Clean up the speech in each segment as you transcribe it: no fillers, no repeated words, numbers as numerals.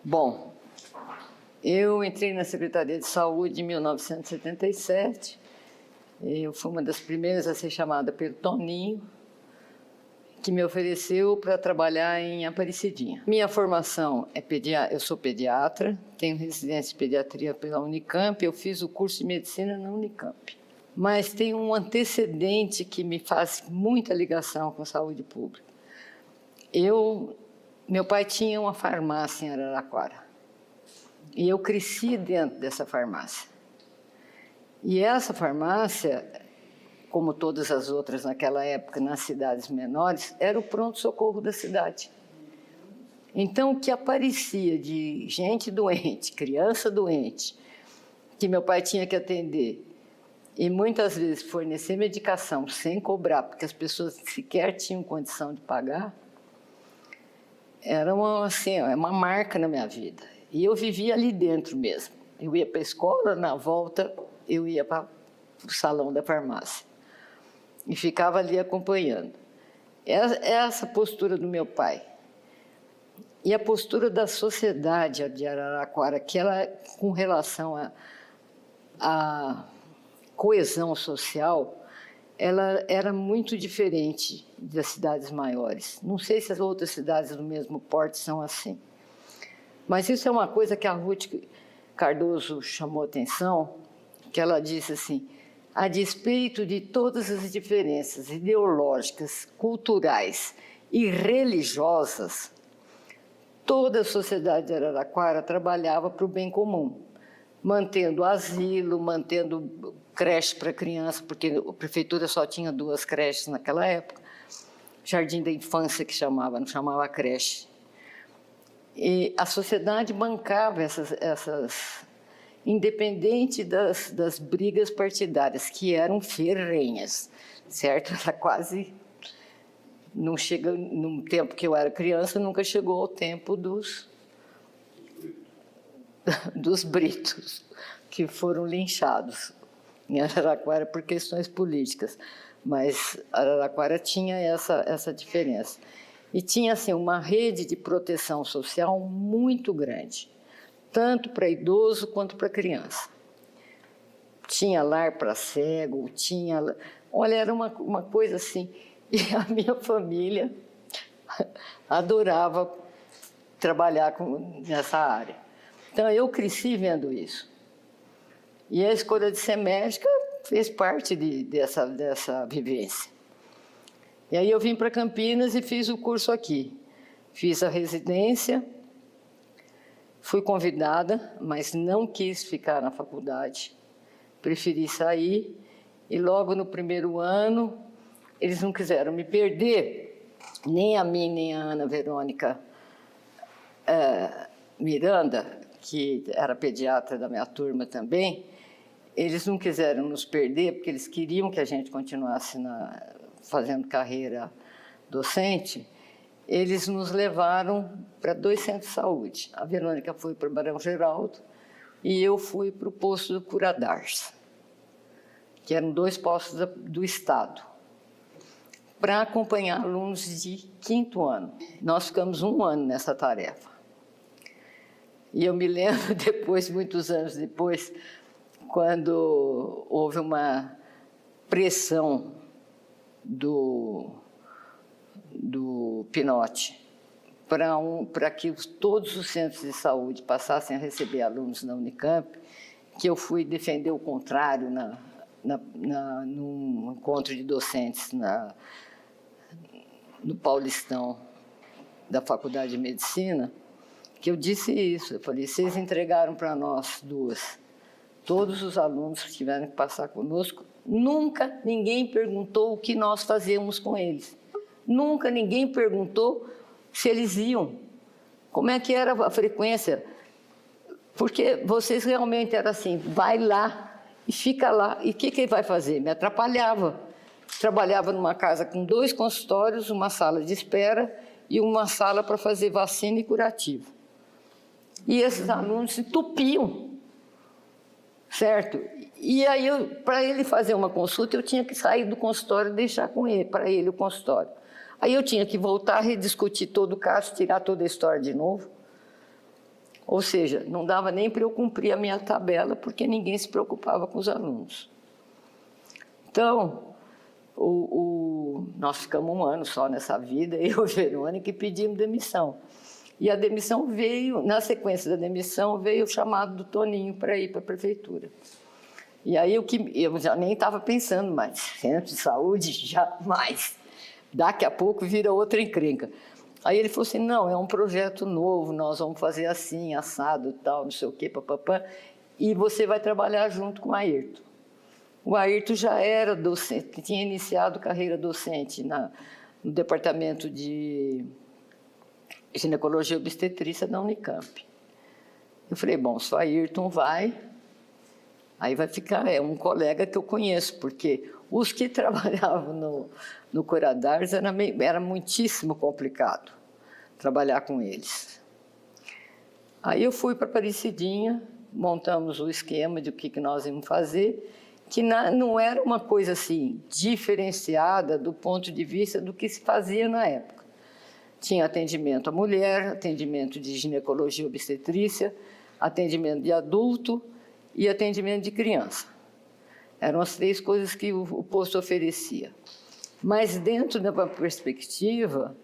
Bom, eu entrei na Secretaria de Saúde em 1977. Eu fui uma das primeiras a ser chamada pelo Toninho, que me ofereceu para trabalhar em Aparecidinha. Minha formação é eu sou pediatra, tenho residência de pediatria pela Unicamp, eu fiz o curso de medicina na Unicamp. Mas tem um antecedente que me faz muita ligação com a saúde pública. Meu pai tinha uma farmácia em Araraquara e eu cresci dentro dessa farmácia. E essa farmácia, como todas as outras naquela época, nas cidades menores, era o pronto-socorro da cidade. Então, o que aparecia de gente doente, criança doente, que meu pai tinha que atender, e muitas vezes fornecer medicação sem cobrar, porque as pessoas sequer tinham condição de pagar, era uma marca na minha vida. E eu vivia ali dentro mesmo. Eu ia para a escola, na volta eu ia para o salão da farmácia. E ficava ali acompanhando. Essa postura do meu pai. E a postura da sociedade de Araraquara, que ela, com relação à coesão social, ela era muito diferente das cidades maiores. Não sei se as outras cidades do mesmo porte são assim. Mas isso é uma coisa que a Ruth Cardoso chamou atenção, que ela disse assim: a despeito de todas as diferenças ideológicas, culturais e religiosas, toda a sociedade de Araraquara trabalhava para o bem comum, mantendo asilo, mantendo creche para criança, porque a prefeitura só tinha 2 creches naquela época, jardim da infância que chamava, não chamava creche. E a sociedade bancava essas independente das brigas partidárias, que eram ferrenhas, certo? Ela quase não chega, no tempo que eu era criança, nunca chegou ao tempo dos britos, que foram linchados em Araraquara por questões políticas. Mas Araraquara tinha essa diferença. E tinha assim, uma rede de proteção social muito grande, tanto para idoso quanto para criança. Tinha lar para cego, olha, era uma coisa assim. E a minha família adorava trabalhar nessa área. Então, eu cresci vendo isso. E a escolha de ser médica fez parte dessa vivência. E aí eu vim para Campinas e fiz o curso aqui. Fiz a residência, fui convidada, mas não quis ficar na faculdade. Preferi sair e logo no primeiro ano eles não quiseram me perder, nem a mim, nem a Ana Verônica Miranda, que era pediatra da minha turma também. Eles não quiseram nos perder, porque eles queriam que a gente continuasse fazendo carreira docente. Eles nos levaram para 2 centros de saúde. A Verônica foi para o Barão Geraldo e eu fui para o posto do Curadars, que eram 2 postos do Estado, para acompanhar alunos de 5º ano. Nós ficamos 1 ano nessa tarefa. E eu me lembro depois, muitos anos depois, quando houve uma pressão do Pinote para que todos os centros de saúde passassem a receber alunos na Unicamp, que eu fui defender o contrário num encontro de docentes no Paulistão da Faculdade de Medicina, que eu disse isso. Eu falei: vocês entregaram para nós 2. Todos os alunos que tiveram que passar conosco, nunca ninguém perguntou o que nós fazíamos com eles. Nunca ninguém perguntou se eles iam, como é que era a frequência. Porque vocês realmente eram assim: vai lá e fica lá. E o que ele vai fazer? Me atrapalhava. Trabalhava numa casa com 2 consultórios, uma sala de espera e uma sala para fazer vacina e curativo. E esses alunos se entupiam, certo? E aí, para ele fazer uma consulta, eu tinha que sair do consultório e deixar para ele o consultório. Aí eu tinha que voltar, rediscutir todo o caso, tirar toda a história de novo. Ou seja, não dava nem para eu cumprir a minha tabela, porque ninguém se preocupava com os alunos. Então, nós ficamos um ano só nessa vida, eu e Verônica, e pedimos demissão. E a demissão veio, na sequência da demissão, veio o chamado do Toninho para ir para a prefeitura. E aí eu já nem estava pensando mais, centro de saúde, jamais. Daqui a pouco vira outra encrenca. Aí ele falou assim, não, é um projeto novo, nós vamos fazer assim, assado, tal, não sei o quê, papapá, e você vai trabalhar junto com o Ayrton. O Ayrton já era docente, tinha iniciado carreira docente no departamento de ginecologia e obstetrícia da Unicamp. Eu falei, bom, se o Ayrton vai, aí vai ficar, é um colega que eu conheço, porque os que trabalhavam no Coradares era muitíssimo complicado trabalhar com eles. Aí eu fui para Aparecidinha, montamos o esquema de o que nós íamos fazer, que não era uma coisa assim diferenciada do ponto de vista do que se fazia na época. Tinha atendimento à mulher, atendimento de ginecologia e obstetrícia, atendimento de adulto e atendimento de criança. Eram as 3 coisas que o posto oferecia. Mas dentro da perspectiva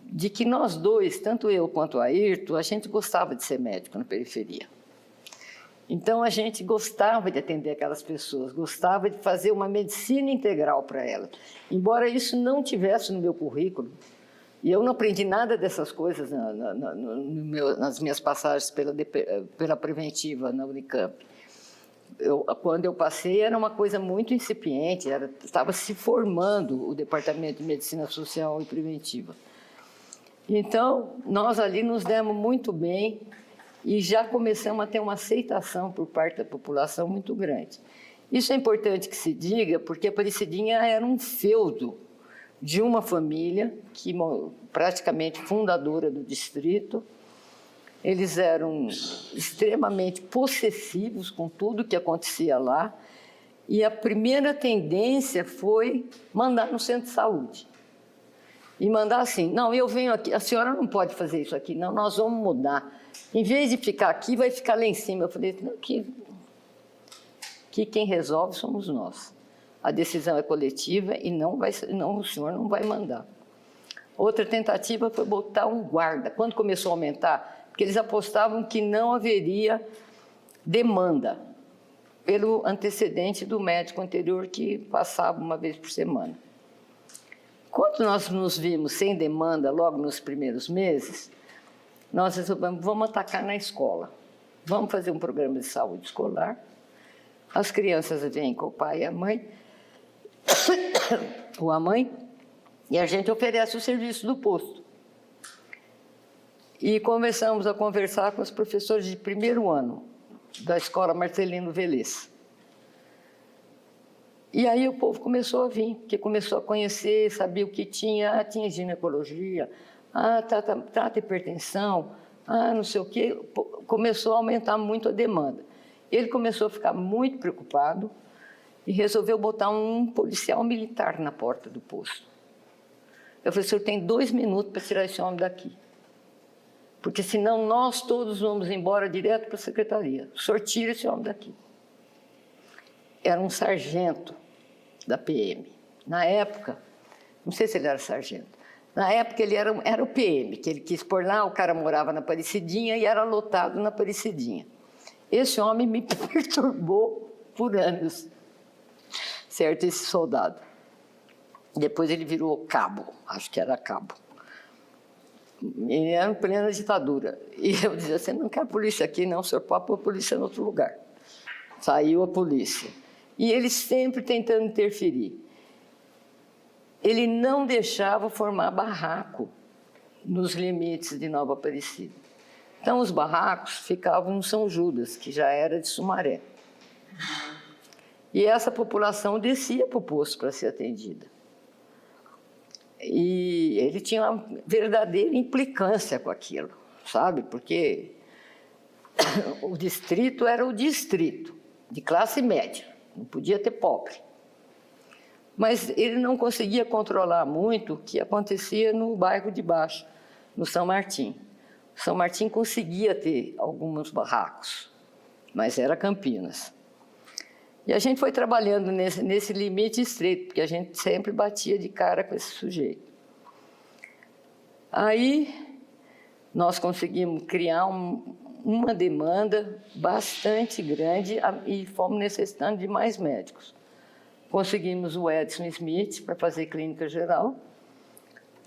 de que nós dois, tanto eu quanto o Ayrton, a gente gostava de ser médico na periferia. Então, a gente gostava de atender aquelas pessoas, gostava de fazer uma medicina integral para elas. Embora isso não tivesse no meu currículo, e eu não aprendi nada dessas coisas nas minhas passagens pela preventiva na Unicamp. Quando eu passei, era uma coisa muito incipiente, estava se formando o Departamento de Medicina Social e Preventiva. Então, nós ali nos demos muito bem e já começamos a ter uma aceitação por parte da população muito grande. Isso é importante que se diga, porque a Aparecidinha era um feudo de uma família que praticamente fundadora do distrito. Eles eram extremamente possessivos com tudo que acontecia lá, e a primeira tendência foi mandar no centro de saúde. E mandar assim, não, eu venho aqui, a senhora não pode fazer isso aqui, não, nós vamos mudar. Em vez de ficar aqui, vai ficar lá em cima. Eu falei, não, que quem resolve somos nós. A decisão é coletiva e o senhor não vai mandar. Outra tentativa foi botar um guarda. Quando começou a aumentar, porque eles apostavam que não haveria demanda pelo antecedente do médico anterior que passava uma vez por semana. Quando nós nos vimos sem demanda logo nos primeiros meses, nós resolvemos, vamos atacar na escola. Vamos fazer um programa de saúde escolar. As crianças vêm com o pai e a mãe, ou a mãe, e a gente oferece o serviço do posto. E começamos a conversar com os professores de primeiro ano da escola Marcelino Velez. E aí o povo começou a vir, porque começou a conhecer, sabia o que tinha, tinha ginecologia, trata hipertensão, não sei o quê. Começou a aumentar muito a demanda. Ele começou a ficar muito preocupado e resolveu botar um policial militar na porta do posto. Eu falei, o senhor tem 2 minutos para tirar esse homem daqui, porque senão nós todos vamos embora direto para a secretaria. O senhor tira esse homem daqui. Era um sargento da PM. Na época, não sei se ele era sargento, na época ele era o PM, que ele quis pôr lá, o cara morava na Aparecidinha e era lotado na Aparecidinha. Esse homem me perturbou por anos, certo, esse soldado. Depois ele virou cabo, acho que era cabo. Ele era em plena ditadura. E eu dizia assim, não quero polícia aqui não, o senhor pode pôr a polícia em outro lugar. Saiu a polícia. E ele sempre tentando interferir. Ele não deixava formar barraco nos limites de Nova Aparecida. Então, os barracos ficavam no São Judas, que já era de Sumaré. E essa população descia para o posto para ser atendida. E ele tinha uma verdadeira implicância com aquilo, sabe? Porque o distrito era o distrito, de classe média, não podia ter pobre. Mas ele não conseguia controlar muito o que acontecia no bairro de baixo, no São Martim. São Martim conseguia ter alguns barracos, mas era Campinas. E a gente foi trabalhando nesse limite estreito, porque a gente sempre batia de cara com esse sujeito. Aí nós conseguimos criar uma demanda bastante grande e fomos necessitando de mais médicos. Conseguimos o Edson Smith para fazer clínica geral,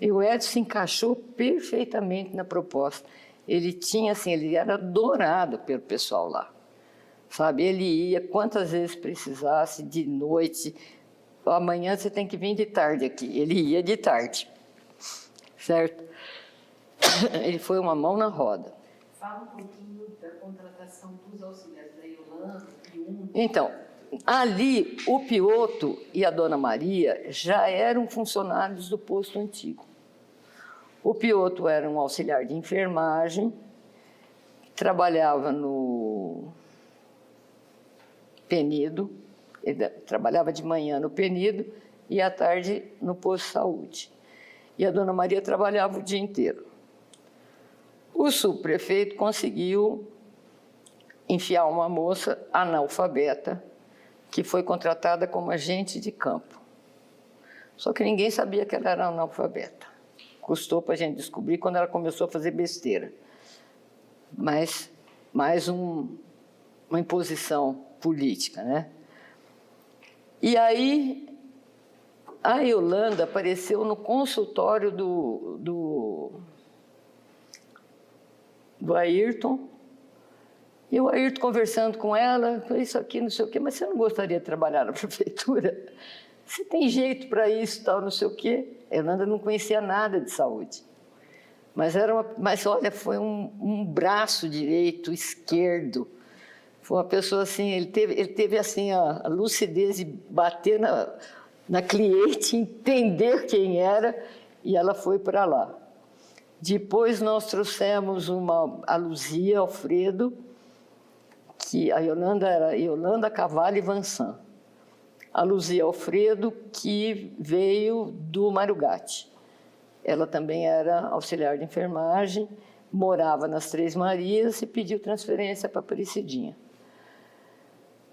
e o Edson se encaixou perfeitamente na proposta. Ele tinha, assim, ele era adorado pelo pessoal lá, sabe? Ele ia quantas vezes precisasse, de noite. Amanhã você tem que vir de tarde aqui. Ele ia de tarde, certo? Ele foi uma mão na roda. Fala um pouquinho da contratação dos auxiliares da Yolanda e Então, ali, o Pioto e a Dona Maria já eram funcionários do posto antigo. O Pioto era um auxiliar de enfermagem, trabalhava no Penido, ele trabalhava de manhã no Penido e à tarde no posto de saúde. E a Dona Maria trabalhava o dia inteiro. O subprefeito conseguiu enfiar uma moça analfabeta, que foi contratada como agente de campo. Só que ninguém sabia que ela era analfabeta. Custou para a gente descobrir quando ela começou a fazer besteira. Mas mais uma imposição política, né? E aí a Yolanda apareceu no consultório do Ayrton, e o Ayrton conversando com ela, isso aqui, não sei o quê, mas você não gostaria de trabalhar na prefeitura? Você tem jeito para isso, tal, não sei o quê. A Yolanda não conhecia nada de saúde. Mas olha, foi um braço direito, esquerdo. Foi uma pessoa assim, ele teve assim a lucidez de bater na cliente, entender quem era, e ela foi para lá. Depois nós trouxemos a Luzia Alfredo, que a Yolanda era Yolanda Cavalli Vansan. A Luzia Alfredo, que veio do Mário Gatti. Ela também era auxiliar de enfermagem, morava nas Três Marias e pediu transferência para Aparecidinha.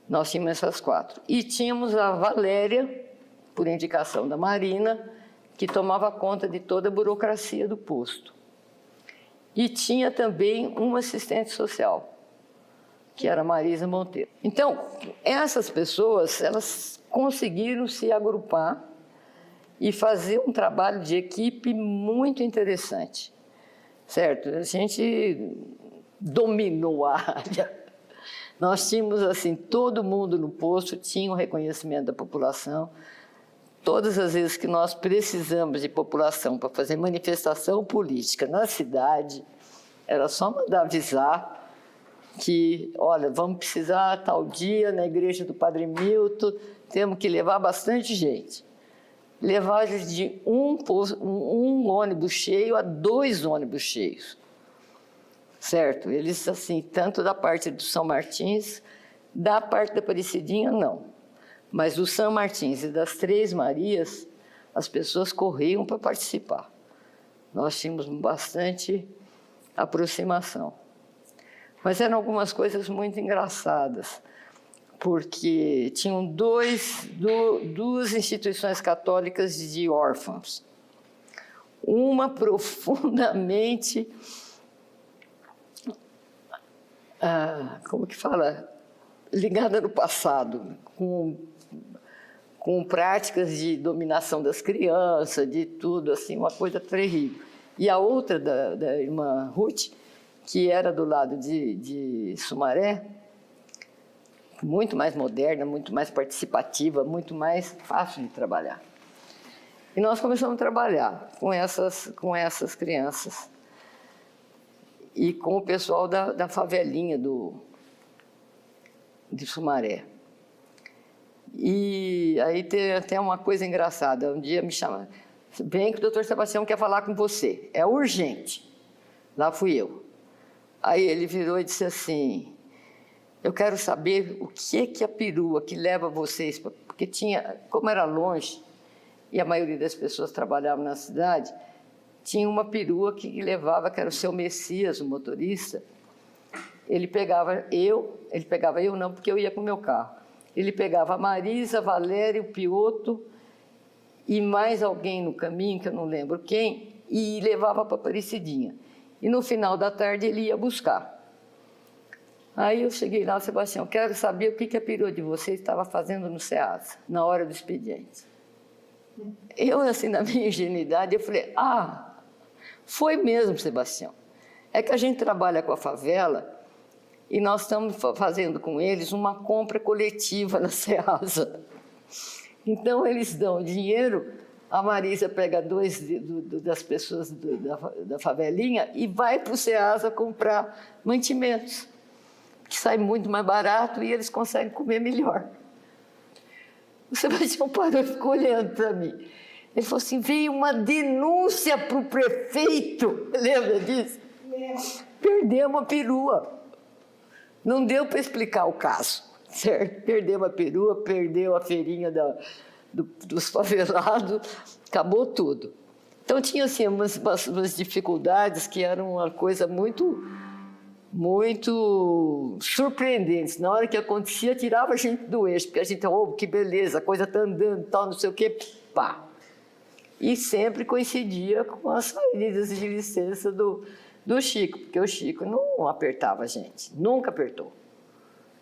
Nós tínhamos essas 4. E tínhamos a Valéria, por indicação da Marina, que tomava conta de toda a burocracia do posto. E tinha também uma assistente social, que era a Marisa Monteiro. Então, essas pessoas, elas conseguiram se agrupar e fazer um trabalho de equipe muito interessante, certo? A gente dominou a área. Nós tínhamos, assim, todo mundo no posto tinha um reconhecimento da população. Todas as vezes que nós precisamos de população para fazer manifestação política na cidade, era só mandar avisar que, olha, vamos precisar tal dia na igreja do Padre Milton, temos que levar bastante gente. Levar de um ônibus cheio a 2 ônibus cheios, certo? Eles, assim, tanto da parte do São Martins, da parte da Aparecidinha, não. Mas do São Martins e das Três Marias, as pessoas corriam para participar. Nós tínhamos bastante aproximação. Mas eram algumas coisas muito engraçadas, porque tinham duas instituições católicas de órfãos. Uma profundamente, como que fala? Ligada no passado, com práticas de dominação das crianças, de tudo, assim, uma coisa terrível. E a outra, da irmã Ruth, que era do lado de Sumaré, muito mais moderna, muito mais participativa, muito mais fácil de trabalhar. E nós começamos a trabalhar com essas crianças e com o pessoal da favelinha de Sumaré. E aí tem até uma coisa engraçada. Um dia me chama, vem que o doutor Sebastião quer falar com você, é urgente. Lá fui eu. Aí ele virou e disse assim, eu quero saber o que a perua que leva vocês, porque tinha, como era longe, e a maioria das pessoas trabalhavam na cidade, tinha uma perua que levava, que era o seu Messias, o motorista. Ele pegava eu não, porque eu ia com o meu carro. Ele pegava a Marisa, a Valéria, o Pioto e mais alguém no caminho, que eu não lembro quem, e levava para Aparecidinha. E no final da tarde ele ia buscar. Aí eu cheguei lá, Sebastião, quero saber o que a perua de vocês estava fazendo no SEASA, na hora do expediente. Eu, assim, na minha ingenuidade, eu falei, foi mesmo, Sebastião. É que a gente trabalha com a favela e nós estamos fazendo com eles uma compra coletiva na SEASA. Então, eles dão dinheiro, a Marisa pega 2 das pessoas da favelinha e vai para o SEASA comprar mantimentos, que sai muito mais barato e eles conseguem comer melhor. O Sebastião parou e ficou olhando para mim. Ele falou assim, veio uma denúncia para o prefeito, lembra disso? Perdemos a perua. Não deu para explicar o caso, certo? Perdemos a perua, perdeu a feirinha dos favelados, acabou tudo. Então tinha assim, umas dificuldades que eram uma coisa muito surpreendentes. Na hora que acontecia, tirava a gente do eixo, porque a gente, que beleza, a coisa está andando, tal, não sei o quê, pá. E sempre coincidia com as saídas de licença do Chico, porque o Chico não apertava a gente, nunca apertou.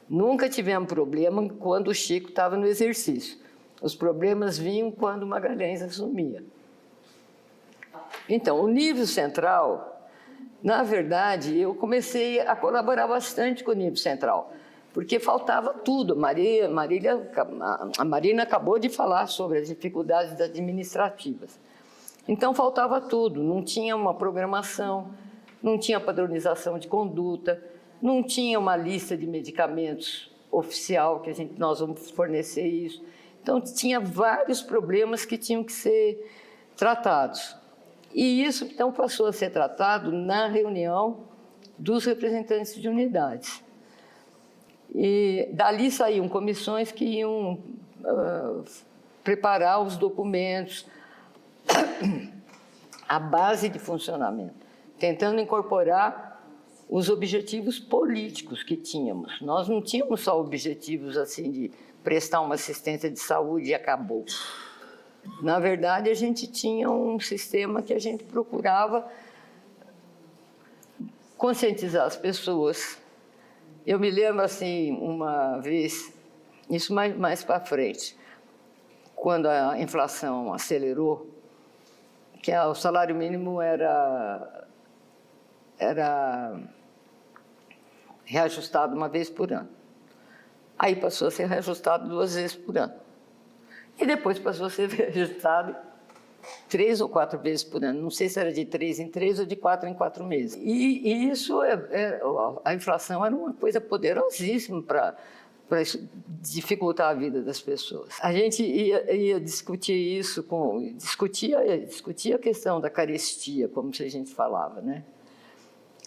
Nunca tivemos problema quando o Chico estava no exercício. Os problemas vinham quando o Magalhães assumia. Então, o nível central, na verdade, eu comecei a colaborar bastante com o nível central, porque faltava tudo. A Marina acabou de falar sobre as dificuldades administrativas. Então, faltava tudo, não tinha uma programação, não tinha padronização de conduta, não tinha uma lista de medicamentos oficial, que nós vamos fornecer isso. Então, tinha vários problemas que tinham que ser tratados. E isso, então, passou a ser tratado na reunião dos representantes de unidades. E dali saíam comissões que iam preparar os documentos, a base de funcionamento, tentando incorporar os objetivos políticos que tínhamos. Nós não tínhamos só objetivos assim de prestar uma assistência de saúde e acabou. Na verdade, a gente tinha um sistema que a gente procurava conscientizar as pessoas. Eu me lembro, assim, uma vez, isso mais para frente, quando a inflação acelerou, que o salário mínimo era reajustado uma vez por ano. Aí passou a ser reajustado 2 vezes por ano. E depois passou a ser reajustado 3 ou 4 vezes por ano. Não sei se era de 3 em 3 ou de 4 em 4 meses. E isso, a inflação era uma coisa poderosíssima para dificultar a vida das pessoas. A gente ia discutir isso, discutia a questão da carestia, como a gente falava, né?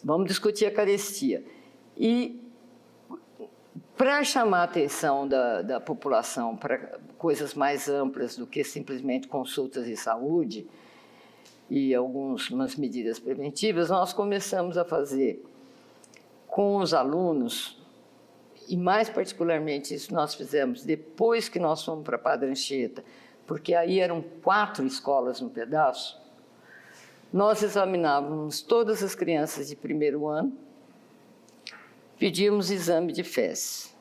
Vamos discutir a carestia. E para chamar a atenção da população para coisas mais amplas do que simplesmente consultas de saúde e algumas medidas preventivas, nós começamos a fazer com os alunos, e mais particularmente isso nós fizemos depois que nós fomos para Padre Anchieta, porque aí eram 4 escolas no pedaço. Nós examinávamos todas as crianças de 1º ano, pedíamos exame de fezes.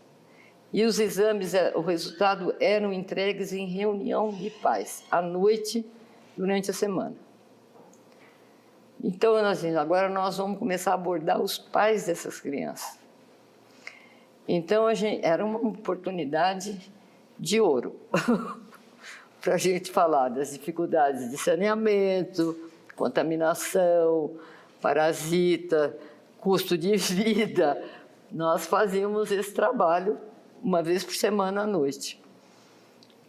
E os exames, o resultado eram entregues em reunião de pais, à noite, durante a semana. Então, agora nós vamos começar a abordar os pais dessas crianças. Então, era uma oportunidade de ouro para a gente falar das dificuldades de saneamento, contaminação, parasita, custo de vida. Nós fazíamos esse trabalho uma vez por semana à noite.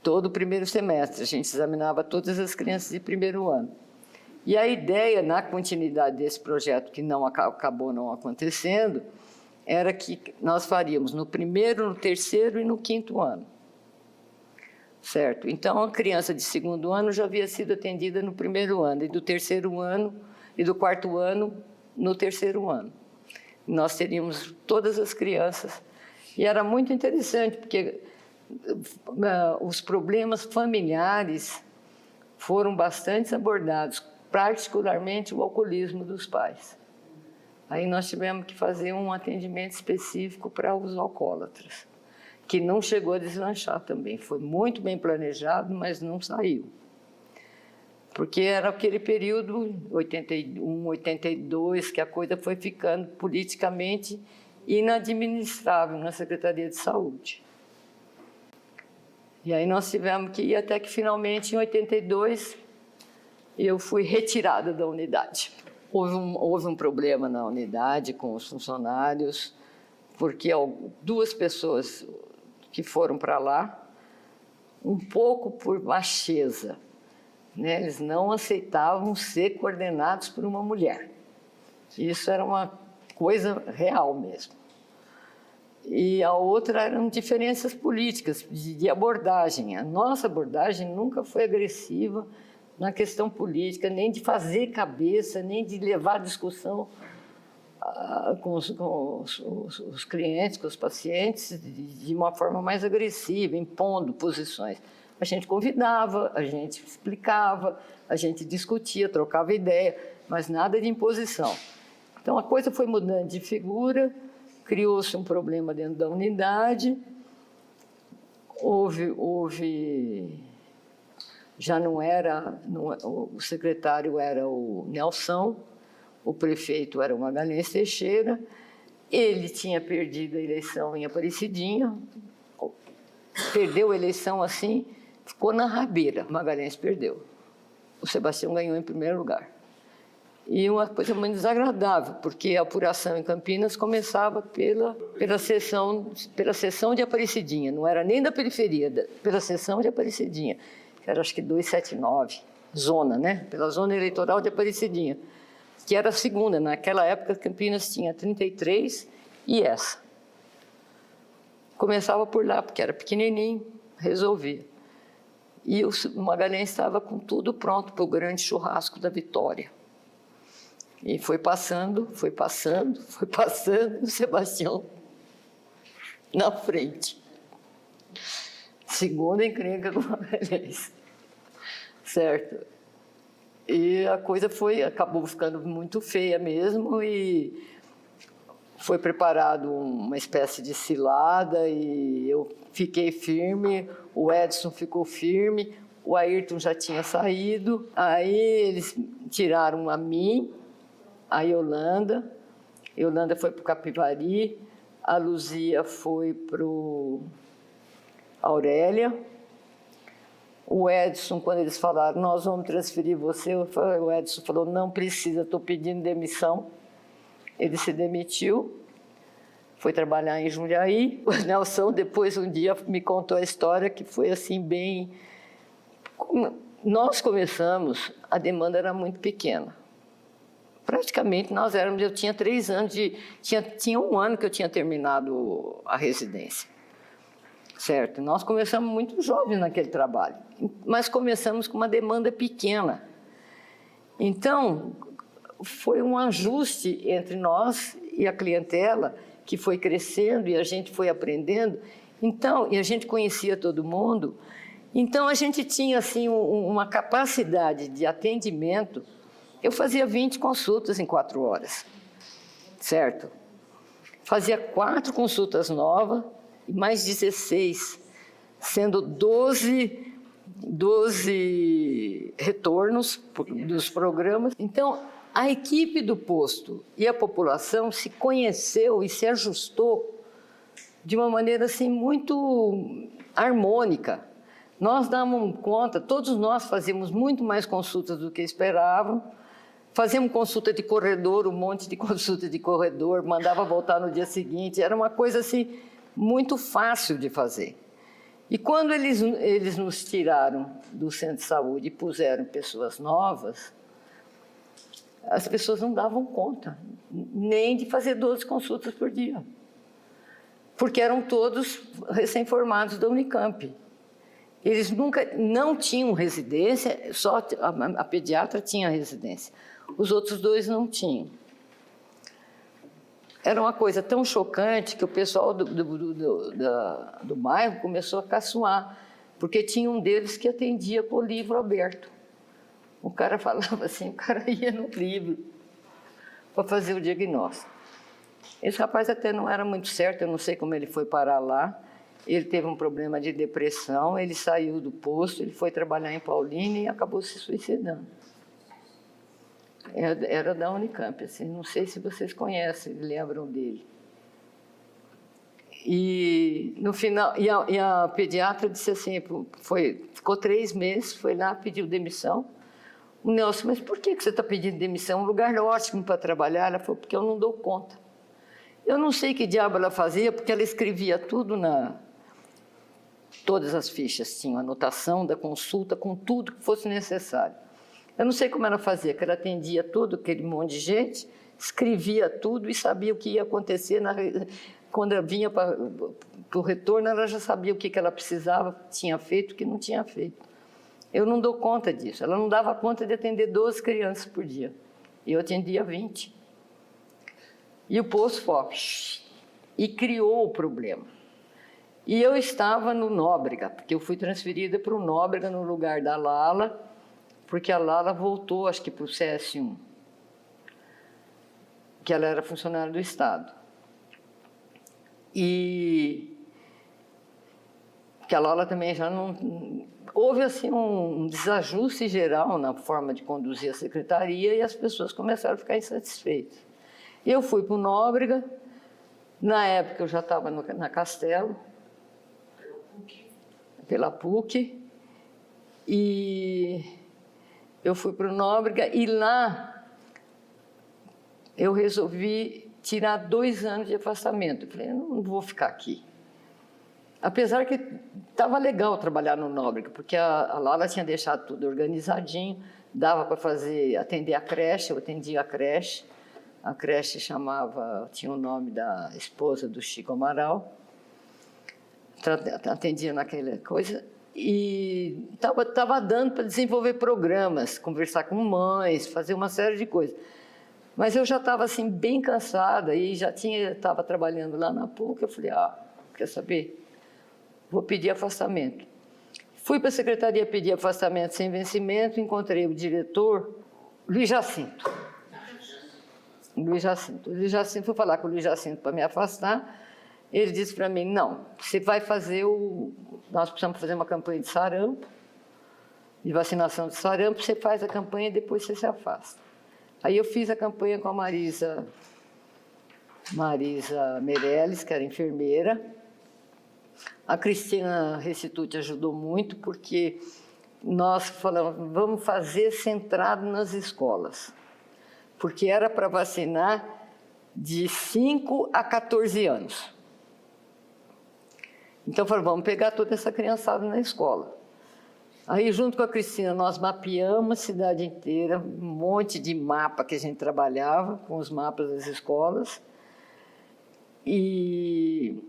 Todo o 1º semestre, a gente examinava todas as crianças de 1º ano. E a ideia, na continuidade desse projeto, que acabou não acontecendo, era que nós faríamos no 1º, no 3º e no 5º ano. certo? Então, a criança de segundo ano já havia sido atendida no primeiro ano, e do terceiro ano, e do quarto ano, no terceiro ano. Nós teríamos todas as crianças. E era muito interessante, porque os problemas familiares foram bastante abordados, particularmente o alcoolismo dos pais. Aí nós tivemos que fazer um atendimento específico para os alcoólatras, que não chegou a deslanchar também. Foi muito bem planejado, mas não saiu. Porque era aquele período, 81, 82, que a coisa foi ficando politicamente inadministrável na Secretaria de Saúde. E aí nós tivemos que ir até que finalmente, em 82, eu fui retirada da unidade. Houve um problema na unidade com os funcionários, porque duas pessoas que foram para lá, um pouco por baixeza, né? Eles não aceitavam ser coordenados por uma mulher. Isso era uma coisa real mesmo. E a outra eram diferenças políticas, de abordagem. A nossa abordagem nunca foi agressiva na questão política, nem de fazer cabeça, nem de levar a discussão com os clientes, com os pacientes, de uma forma mais agressiva, impondo posições. A gente convidava, a gente explicava, a gente discutia, trocava ideia, mas nada de imposição. Então, a coisa foi mudando de figura, criou-se um problema dentro da unidade, já não era, o secretário era o Nelson, o prefeito era o Magalhães Teixeira, ele tinha perdido a eleição em Aparecidinha, perdeu a eleição assim, ficou na rabeira, Magalhães perdeu. O Sebastião ganhou em primeiro lugar. E uma coisa muito desagradável, porque a apuração em Campinas começava pela seção de Aparecidinha, não era nem da periferia, pela seção de Aparecidinha, que era acho que 279, zona, né? Pela zona eleitoral de Aparecidinha, que era a segunda. Naquela época, Campinas tinha 33 e essa. Começava por lá, porque era pequenininho, resolvia. E o Magalhães estava com tudo pronto para o grande churrasco da vitória. E foi passando, o Sebastião na frente. Segunda encrenca com o Magalhães, certo? E a coisa acabou ficando muito feia mesmo, e foi preparado uma espécie de cilada, e eu fiquei firme, o Edson ficou firme, o Ayrton já tinha saído, aí eles tiraram a mim, a Yolanda foi para o Capivari, a Luzia foi para a Aurélia, o Edson, quando eles falaram, nós vamos transferir você, o Edson falou, não precisa, estou pedindo demissão. Ele se demitiu, foi trabalhar em Jundiaí. O Nelson, depois, um dia, me contou a história que foi assim, bem... Nós começamos, a demanda era muito pequena. Praticamente, eu tinha 3 anos, tinha 1 ano que eu tinha terminado a residência. Certo? Nós começamos muito jovens naquele trabalho, mas começamos com uma demanda pequena. Então, foi um ajuste entre nós e a clientela, que foi crescendo e a gente foi aprendendo. Então, e a gente conhecia todo mundo. Então, a gente tinha assim, uma capacidade de atendimento. Eu fazia 20 consultas em 4 horas, certo? Fazia 4 consultas novas, e mais 16, sendo 12 retornos dos programas. Então, a equipe do posto e a população se conheceu e se ajustou de uma maneira assim, muito harmônica. Nós dávamos conta, todos nós fazíamos muito mais consultas do que esperavam, fazíamos consulta de corredor, um monte de consulta de corredor, mandava voltar no dia seguinte, era uma coisa assim, muito fácil de fazer. E quando eles nos tiraram do centro de saúde e puseram pessoas novas, as pessoas não davam conta, nem de fazer 12 consultas por dia, porque eram todos recém-formados da Unicamp. Eles nunca, não tinham residência, só a pediatra tinha residência. Os outros dois não tinham. Era uma coisa tão chocante que o pessoal do bairro começou a caçoar, porque tinha um deles que atendia com o livro aberto. O cara falava assim, o cara ia no livro para fazer o diagnóstico. Esse rapaz até não era muito certo, eu não sei como ele foi parar lá. Ele teve um problema de depressão, ele saiu do posto, ele foi trabalhar em Paulínia e acabou se suicidando. Era da Unicamp, assim, não sei se vocês conhecem, lembram dele. E no final, e a pediatra disse assim, ficou 3 meses, foi lá, pediu demissão. O Nelson, mas por que você está pedindo demissão? Um lugar ótimo para trabalhar. Ela falou, porque eu não dou conta. Eu não sei que diabo ela fazia, porque ela escrevia tudo todas as fichas tinham anotação da consulta com tudo que fosse necessário. Eu não sei como ela fazia, que ela atendia tudo, aquele monte de gente, escrevia tudo e sabia o que ia acontecer. Quando ela vinha para o retorno, ela já sabia o que ela precisava, tinha feito, o que não tinha feito. Eu não dou conta disso. Ela não dava conta de atender 12 crianças por dia. E eu atendia 20. E o posto foi, e criou o problema. E eu estava no Nóbrega, porque eu fui transferida para o Nóbrega no lugar da Lala, porque a Lala voltou, acho que para o CS1, que ela era funcionária do Estado. E que a Lala também já não... Houve assim um desajuste geral na forma de conduzir a secretaria e as pessoas começaram a ficar insatisfeitas. Eu fui para o Nóbrega, na época eu já estava na Castelo, pela PUC, e eu fui para o Nóbrega e lá eu resolvi tirar 2 anos de afastamento. Eu falei, eu não vou ficar aqui. Apesar que estava legal trabalhar no Nóbrega, porque a Lala tinha deixado tudo organizadinho, dava para atender a creche, eu atendia a creche tinha o nome da esposa do Chico Amaral, atendia naquela coisa, e estava dando para desenvolver programas, conversar com mães, fazer uma série de coisas. Mas eu já estava assim, bem cansada e estava trabalhando lá na PUC, eu falei, quer saber? Vou pedir afastamento. Fui para a secretaria pedir afastamento sem vencimento, encontrei o diretor, Luiz Jacinto. Fui falar com o Luiz Jacinto para me afastar. Ele disse para mim, não, você vai fazer nós precisamos fazer uma campanha de sarampo, de vacinação de sarampo, você faz a campanha e depois você se afasta. Aí eu fiz a campanha com a Marisa Meirelles, que era enfermeira. A Cristina Restituti ajudou muito, porque nós falamos, vamos fazer centrado nas escolas, porque era para vacinar de 5 a 14 anos. Então, falamos, vamos pegar toda essa criançada na escola. Aí, junto com a Cristina, nós mapeamos a cidade inteira, um monte de mapa que a gente trabalhava, com os mapas das escolas, e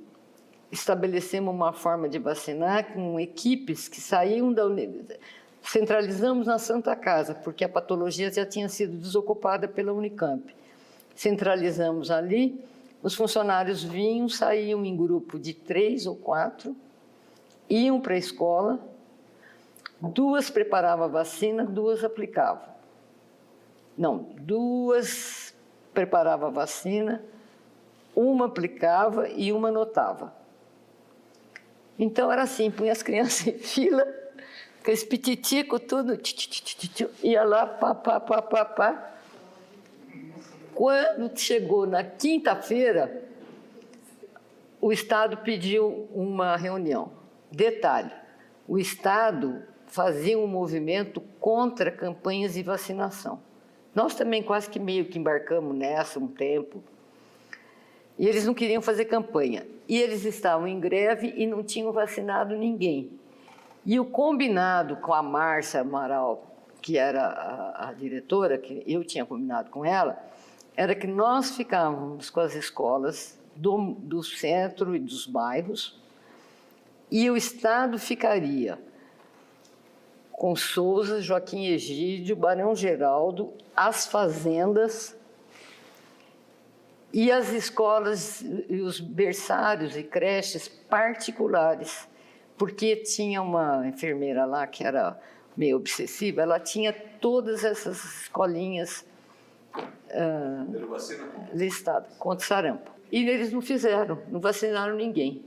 estabelecemos uma forma de vacinar com equipes que saíam da universidade. Centralizamos na Santa Casa, porque a patologia já tinha sido desocupada pela Unicamp. Centralizamos ali, os funcionários vinham, saíam em grupo de 3 ou 4, iam para a escola, 2 preparavam a vacina, 2 aplicavam. Não, 2 preparavam a vacina, 1 aplicava e 1 anotava. Então, era assim, punha as crianças em fila, com esse pititico, tudo, ia lá, pá. Quando chegou na quinta-feira, o Estado pediu uma reunião. Detalhe, o Estado fazia um movimento contra campanhas de vacinação. Nós também quase que meio que embarcamos nessa um tempo. E eles não queriam fazer campanha. E eles estavam em greve e não tinham vacinado ninguém. E o combinado com a Márcia Amaral, que era a diretora, que eu tinha combinado com ela, era que nós ficávamos com as escolas do centro e dos bairros, e o Estado ficaria com Souza, Joaquim Egídio, Barão Geraldo, as fazendas e as escolas e os berçários e creches particulares, porque tinha uma enfermeira lá que era meio obsessiva, ela tinha todas essas escolinhas listadas contra sarampo. E eles não fizeram, não vacinaram ninguém.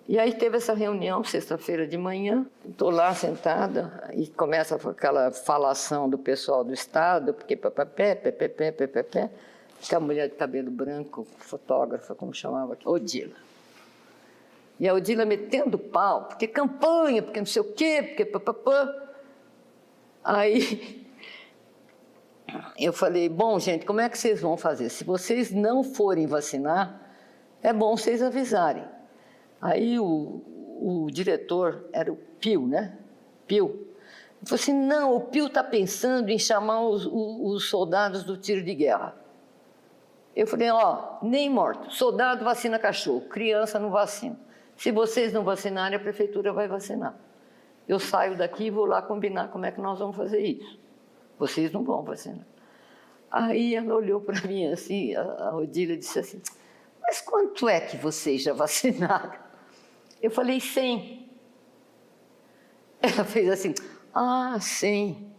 E aí teve essa reunião, sexta-feira de manhã, estou lá sentada e começa aquela falação do pessoal do Estado, porque pé, que a mulher de cabelo branco, fotógrafa, como chamava aqui, Odila. E a Odila metendo pau, porque campanha, porque não sei o quê, porque papapá. Aí eu falei, bom, gente, como é que vocês vão fazer? Se vocês não forem vacinar, é bom vocês avisarem. Aí o diretor, era o Pio, né? Pio. Ele falou assim, não, o Pio está pensando em chamar os soldados do tiro de guerra. Eu falei, ó, nem morto, soldado vacina cachorro, criança não vacina. Se vocês não vacinarem, a prefeitura vai vacinar. Eu saio daqui e vou lá combinar como é que nós vamos fazer isso. Vocês não vão vacinar. Aí ela olhou para mim assim, a Odília disse assim, mas quanto é que vocês já vacinaram? Eu falei, 100. Ela fez assim, 100.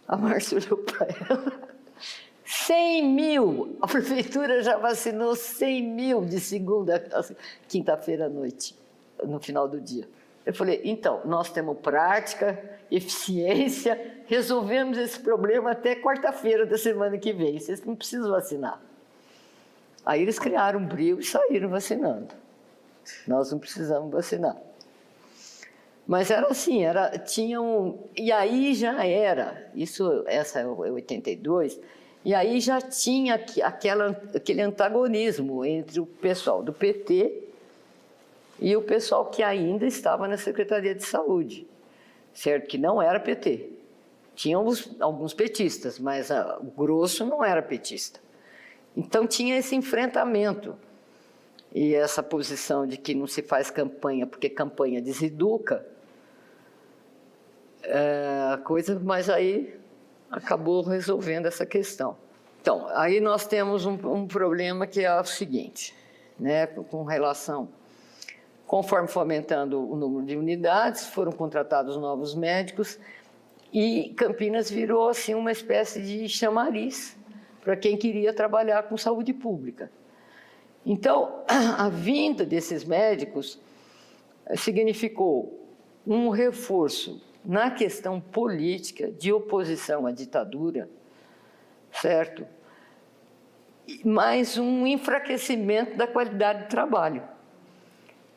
A Márcia olhou para ela, 100 mil. A prefeitura já vacinou 100 mil de segunda a quinta-feira à noite, no final do dia. Eu falei, então, nós temos prática, eficiência, resolvemos esse problema até quarta-feira da semana que vem, vocês não precisam vacinar. Aí eles criaram um brio e saíram vacinando. Nós não precisamos vacinar. Mas era assim, e aí já era, essa é 82, e aí já tinha aquele antagonismo entre o pessoal do PT e o pessoal que ainda estava na Secretaria de Saúde, certo? Que não era PT. Tínhamos alguns petistas, mas o grosso não era petista. Então tinha esse enfrentamento e essa posição de que não se faz campanha porque campanha deseduca, mas aí acabou resolvendo essa questão. Então, aí nós temos um problema que é o seguinte, né, com relação, conforme foi aumentando o número de unidades, foram contratados novos médicos e Campinas virou assim uma espécie de chamariz para quem queria trabalhar com saúde pública. Então, a vinda desses médicos significou um reforço na questão política de oposição à ditadura, certo? Mas um enfraquecimento da qualidade do trabalho.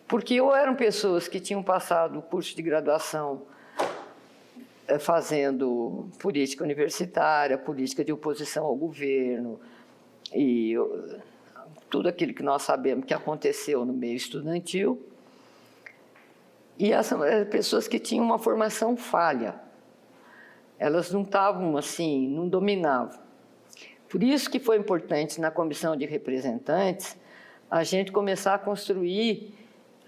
Porque ou eram pessoas que tinham passado o curso de graduação fazendo política universitária, política de oposição ao governo, e tudo aquilo que nós sabemos que aconteceu no meio estudantil, e essas pessoas que tinham uma formação falha, elas não estavam assim, não dominavam. Por isso que foi importante na comissão de representantes a gente começar a construir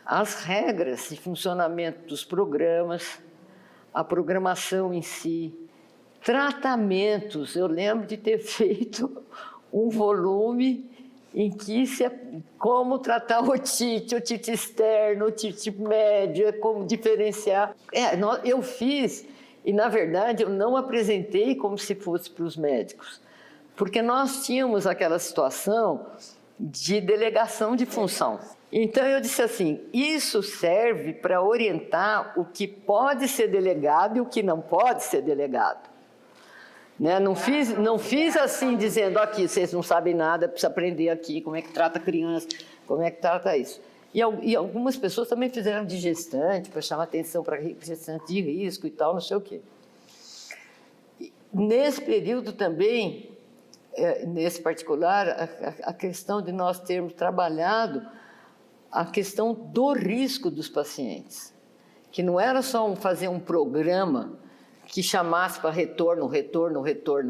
as regras de funcionamento dos programas, a programação em si, tratamentos. Eu lembro de ter feito um volume em que como tratar otite externo, otite médio, como diferenciar. Eu fiz, e na verdade eu não apresentei como se fosse para os médicos, porque nós tínhamos aquela situação de delegação de função. Então eu disse assim, isso serve para orientar o que pode ser delegado e o que não pode ser delegado. Né? Não fiz assim, dizendo, aqui, vocês não sabem nada, precisa aprender aqui, como é que trata criança, como é que trata isso. E algumas pessoas também fizeram de gestante, para chamar atenção para gestante de risco e tal, não sei o quê. Nesse período também, nesse particular, a questão de nós termos trabalhado a questão do risco dos pacientes, que não era só fazer um programa que chamasse para retorno,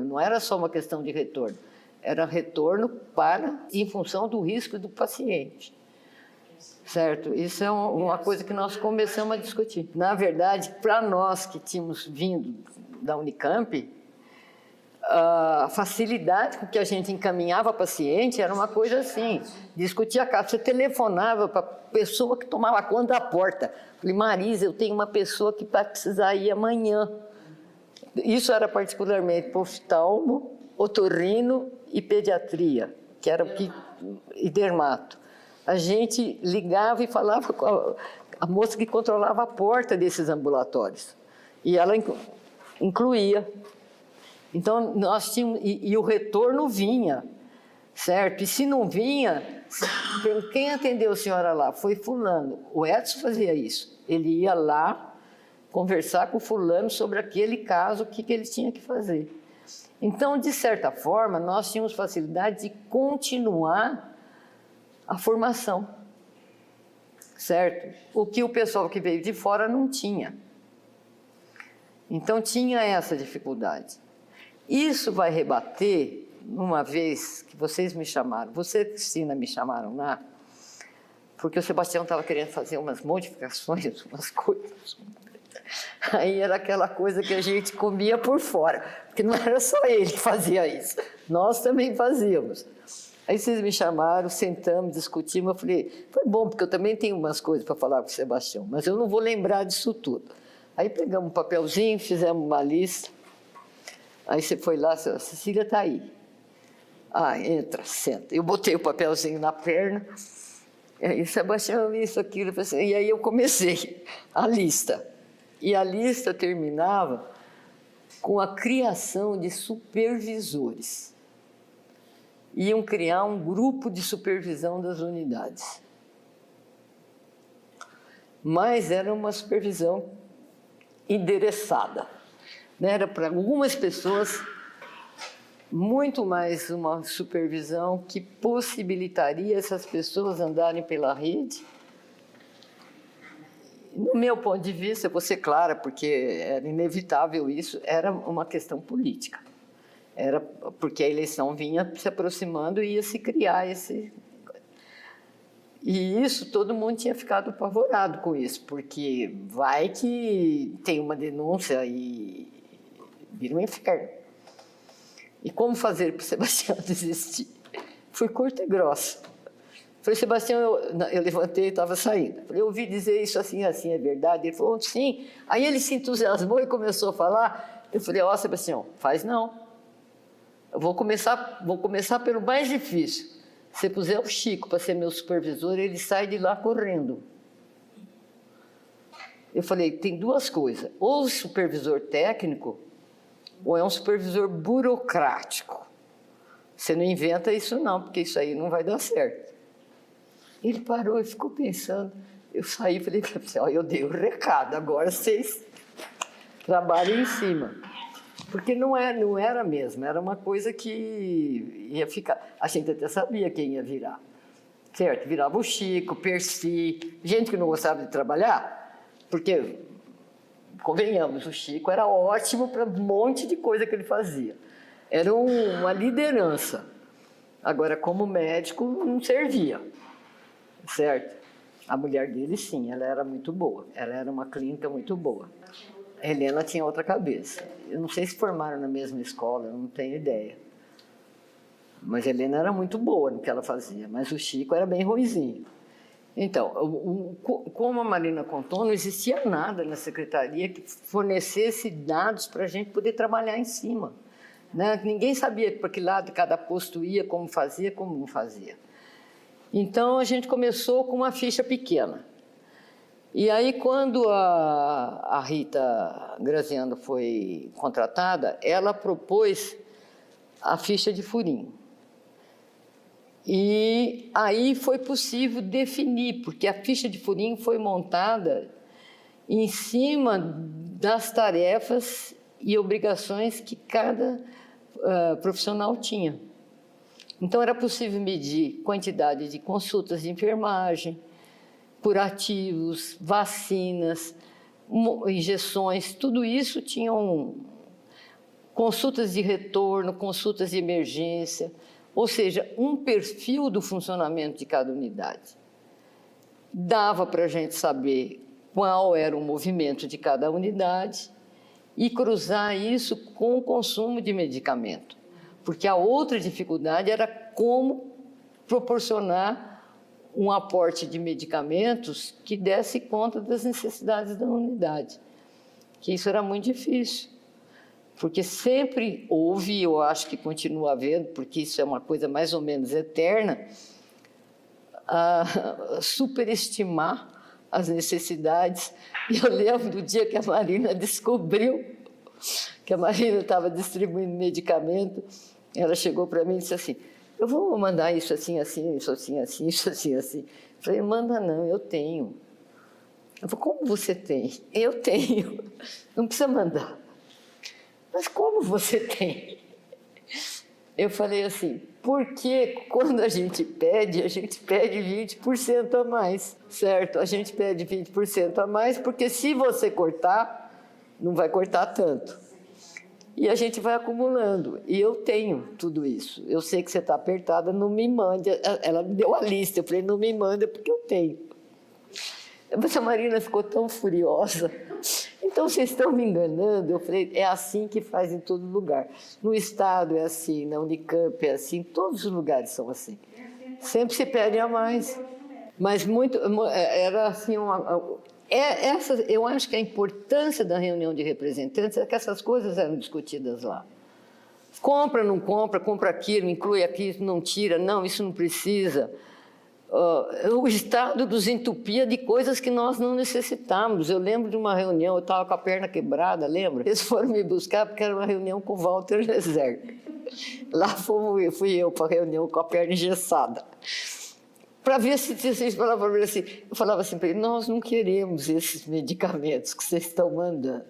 não era só uma questão de retorno, era retorno em função do risco do paciente. certo? Isso é uma coisa que nós começamos a discutir. Na verdade, para nós que tínhamos vindo da Unicamp, a facilidade com que a gente encaminhava paciente era uma coisa assim, discutia caso. Você telefonava para a pessoa que tomava conta da porta. Falei, Marisa, eu tenho uma pessoa que vai precisar ir amanhã. Isso era particularmente para oftalmo, otorrino e pediatria, que era o que, e dermato. A gente ligava e falava com a moça que controlava a porta desses ambulatórios. E ela incluía. Então, nós tínhamos... E o retorno vinha, certo? E se não vinha, quem atendeu a senhora lá? Foi fulano. O Edson fazia isso. Ele ia lá conversar com o fulano sobre aquele caso, o que ele tinha que fazer. Então, de certa forma, nós tínhamos facilidade de continuar a formação, certo? O que o pessoal que veio de fora não tinha. Então, tinha essa dificuldade. Isso vai rebater, uma vez que vocês me chamaram, você e Cristina me chamaram lá, porque o Sebastião estava querendo fazer umas modificações, umas coisas. Aí era aquela coisa que a gente comia por fora, porque não era só ele que fazia isso, nós também fazíamos. Aí vocês me chamaram, sentamos, discutimos, eu falei, foi bom, porque eu também tenho umas coisas para falar com o Sebastião, mas eu não vou lembrar disso tudo. Aí pegamos um papelzinho, fizemos uma lista, aí você foi lá, a Cecília está aí. Ah, entra, senta. Eu botei o papelzinho na perna, e aí Sebastião, isso, aquilo, e aí eu comecei a lista. E a lista terminava com a criação de supervisores. Iam criar um grupo de supervisão das unidades. Mas era uma supervisão endereçada. Era para algumas pessoas, muito mais uma supervisão que possibilitaria essas pessoas andarem pela rede. No meu ponto de vista, eu vou ser clara, porque era inevitável isso, era uma questão política. Era porque a eleição vinha se aproximando e ia se criar esse... E isso, todo mundo tinha ficado apavorado com isso, porque vai que tem uma denúncia e vira um inferno. E como fazer para o Sebastião desistir? Fui curta e grossa. Falei, Sebastião, eu levantei e estava saindo. Falei, eu ouvi dizer isso assim, assim, é verdade? Ele falou, sim. Aí ele se entusiasmou e começou a falar. Eu falei, ó, Sebastião, faz não. Eu vou começar pelo mais difícil. Se puser o Chico para ser meu supervisor, ele sai de lá correndo. Eu falei, tem duas coisas. Ou supervisor técnico, ou é um supervisor burocrático. Você não inventa isso não, porque isso aí não vai dar certo. Ele parou e ficou pensando. Eu saí e falei para ele, ó, eu dei o recado, agora vocês trabalhem em cima. Porque não era mesmo, era uma coisa que ia ficar... A gente até sabia quem ia virar, certo? Virava o Chico, Percy, gente que não gostava de trabalhar, porque, convenhamos, o Chico era ótimo para um monte de coisa que ele fazia. Era uma liderança. Agora, como médico, não servia, certo? A mulher dele, sim, ela era muito boa, ela era uma clínica muito boa. A Helena tinha outra cabeça. Eu não sei se formaram na mesma escola, eu não tenho ideia. Mas a Helena era muito boa no que ela fazia, mas o Chico era bem ruinzinho. Então, como a Marina contou, não existia nada na secretaria que fornecesse dados para a gente poder trabalhar em cima. Né? Ninguém sabia para que lado cada posto ia, como fazia, como não fazia. Então, a gente começou com uma ficha pequena. E aí, quando a Rita Graziano foi contratada, ela propôs a ficha de furinho. E aí foi possível definir, porque a ficha de furinho foi montada em cima das tarefas e obrigações que cada profissional tinha. Então, era possível medir quantidade de consultas de enfermagem, curativos, vacinas, injeções, tudo isso tinham consultas de retorno, consultas de emergência, ou seja, um perfil do funcionamento de cada unidade. dava para a gente saber qual era o movimento de cada unidade e cruzar isso com o consumo de medicamento. Porque a outra dificuldade era como proporcionar um aporte de medicamentos que desse conta das necessidades da unidade. Que isso era muito difícil, porque sempre houve, eu acho que continua havendo, porque isso é uma coisa mais ou menos eterna, a superestimar as necessidades. E eu lembro do dia que a Marina descobriu que a Marina estava distribuindo medicamento, ela chegou para mim e disse assim, eu vou mandar isso assim, assim, isso assim, assim, isso assim, assim. Eu falei, manda não, eu tenho. Eu falei, como você tem? Eu tenho. Não precisa mandar. Mas como você tem? Eu falei assim, porque quando a gente pede 20% a mais, certo? A gente pede 20% a mais, porque se você cortar, não vai cortar tanto. E a gente vai acumulando. E eu tenho tudo isso. Eu sei que você está apertada, não me mande. Ela me deu a lista, eu falei, não me manda porque eu tenho. Mas a Marina ficou tão furiosa. Então, vocês estão me enganando? Eu falei, é assim que faz em todo lugar. No Estado é assim, na Unicamp é assim, todos os lugares são assim. Sempre se pede a mais. Mas muito, era assim, eu acho que a importância da reunião de representantes é que essas coisas eram discutidas lá. Compra, não compra, compra aquilo, inclui aquilo, não tira, não, isso não precisa. O Estado nos entupia de coisas que nós não necessitávamos. Eu lembro de uma reunião, eu estava com a perna quebrada, lembra? Eles foram me buscar porque era uma reunião com o Walter Lezer. Lá fui eu para a reunião com a perna engessada. Para ver se vocês falavam assim. Eu falava assim para ele, nós não queremos esses medicamentos que vocês estão mandando.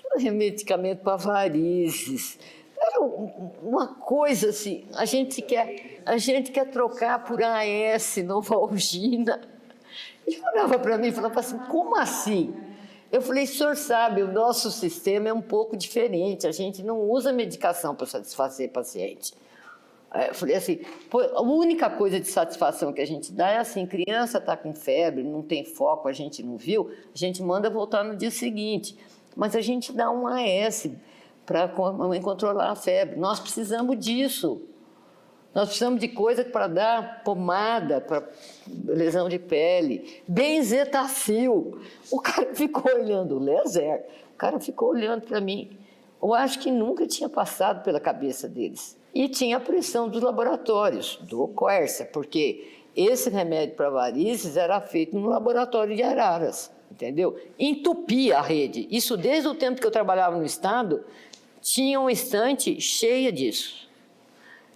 Era medicamento para varizes. Era uma coisa assim, a gente quer trocar por AS, Novalgina. Ele olhava para mim e falava assim, como assim? Eu falei, o senhor sabe, o nosso sistema é um pouco diferente, a gente não usa medicação para satisfazer paciente. Eu falei assim, a única coisa de satisfação que a gente dá é assim, criança está com febre, não tem foco, a gente não viu, a gente manda voltar no dia seguinte, mas a gente dá um AS para controlar a febre. Nós precisamos disso. Nós precisamos de coisa para dar pomada para lesão de pele. Benzetacil. O cara ficou olhando, o Lezer, o cara ficou olhando para mim. Eu acho que nunca tinha passado pela cabeça deles. E tinha a pressão dos laboratórios, do Quercia, porque esse remédio para varizes era feito no laboratório de Araras, entendeu? Entupia a rede. Isso desde o tempo que eu trabalhava no Estado, tinha uma estante cheia disso.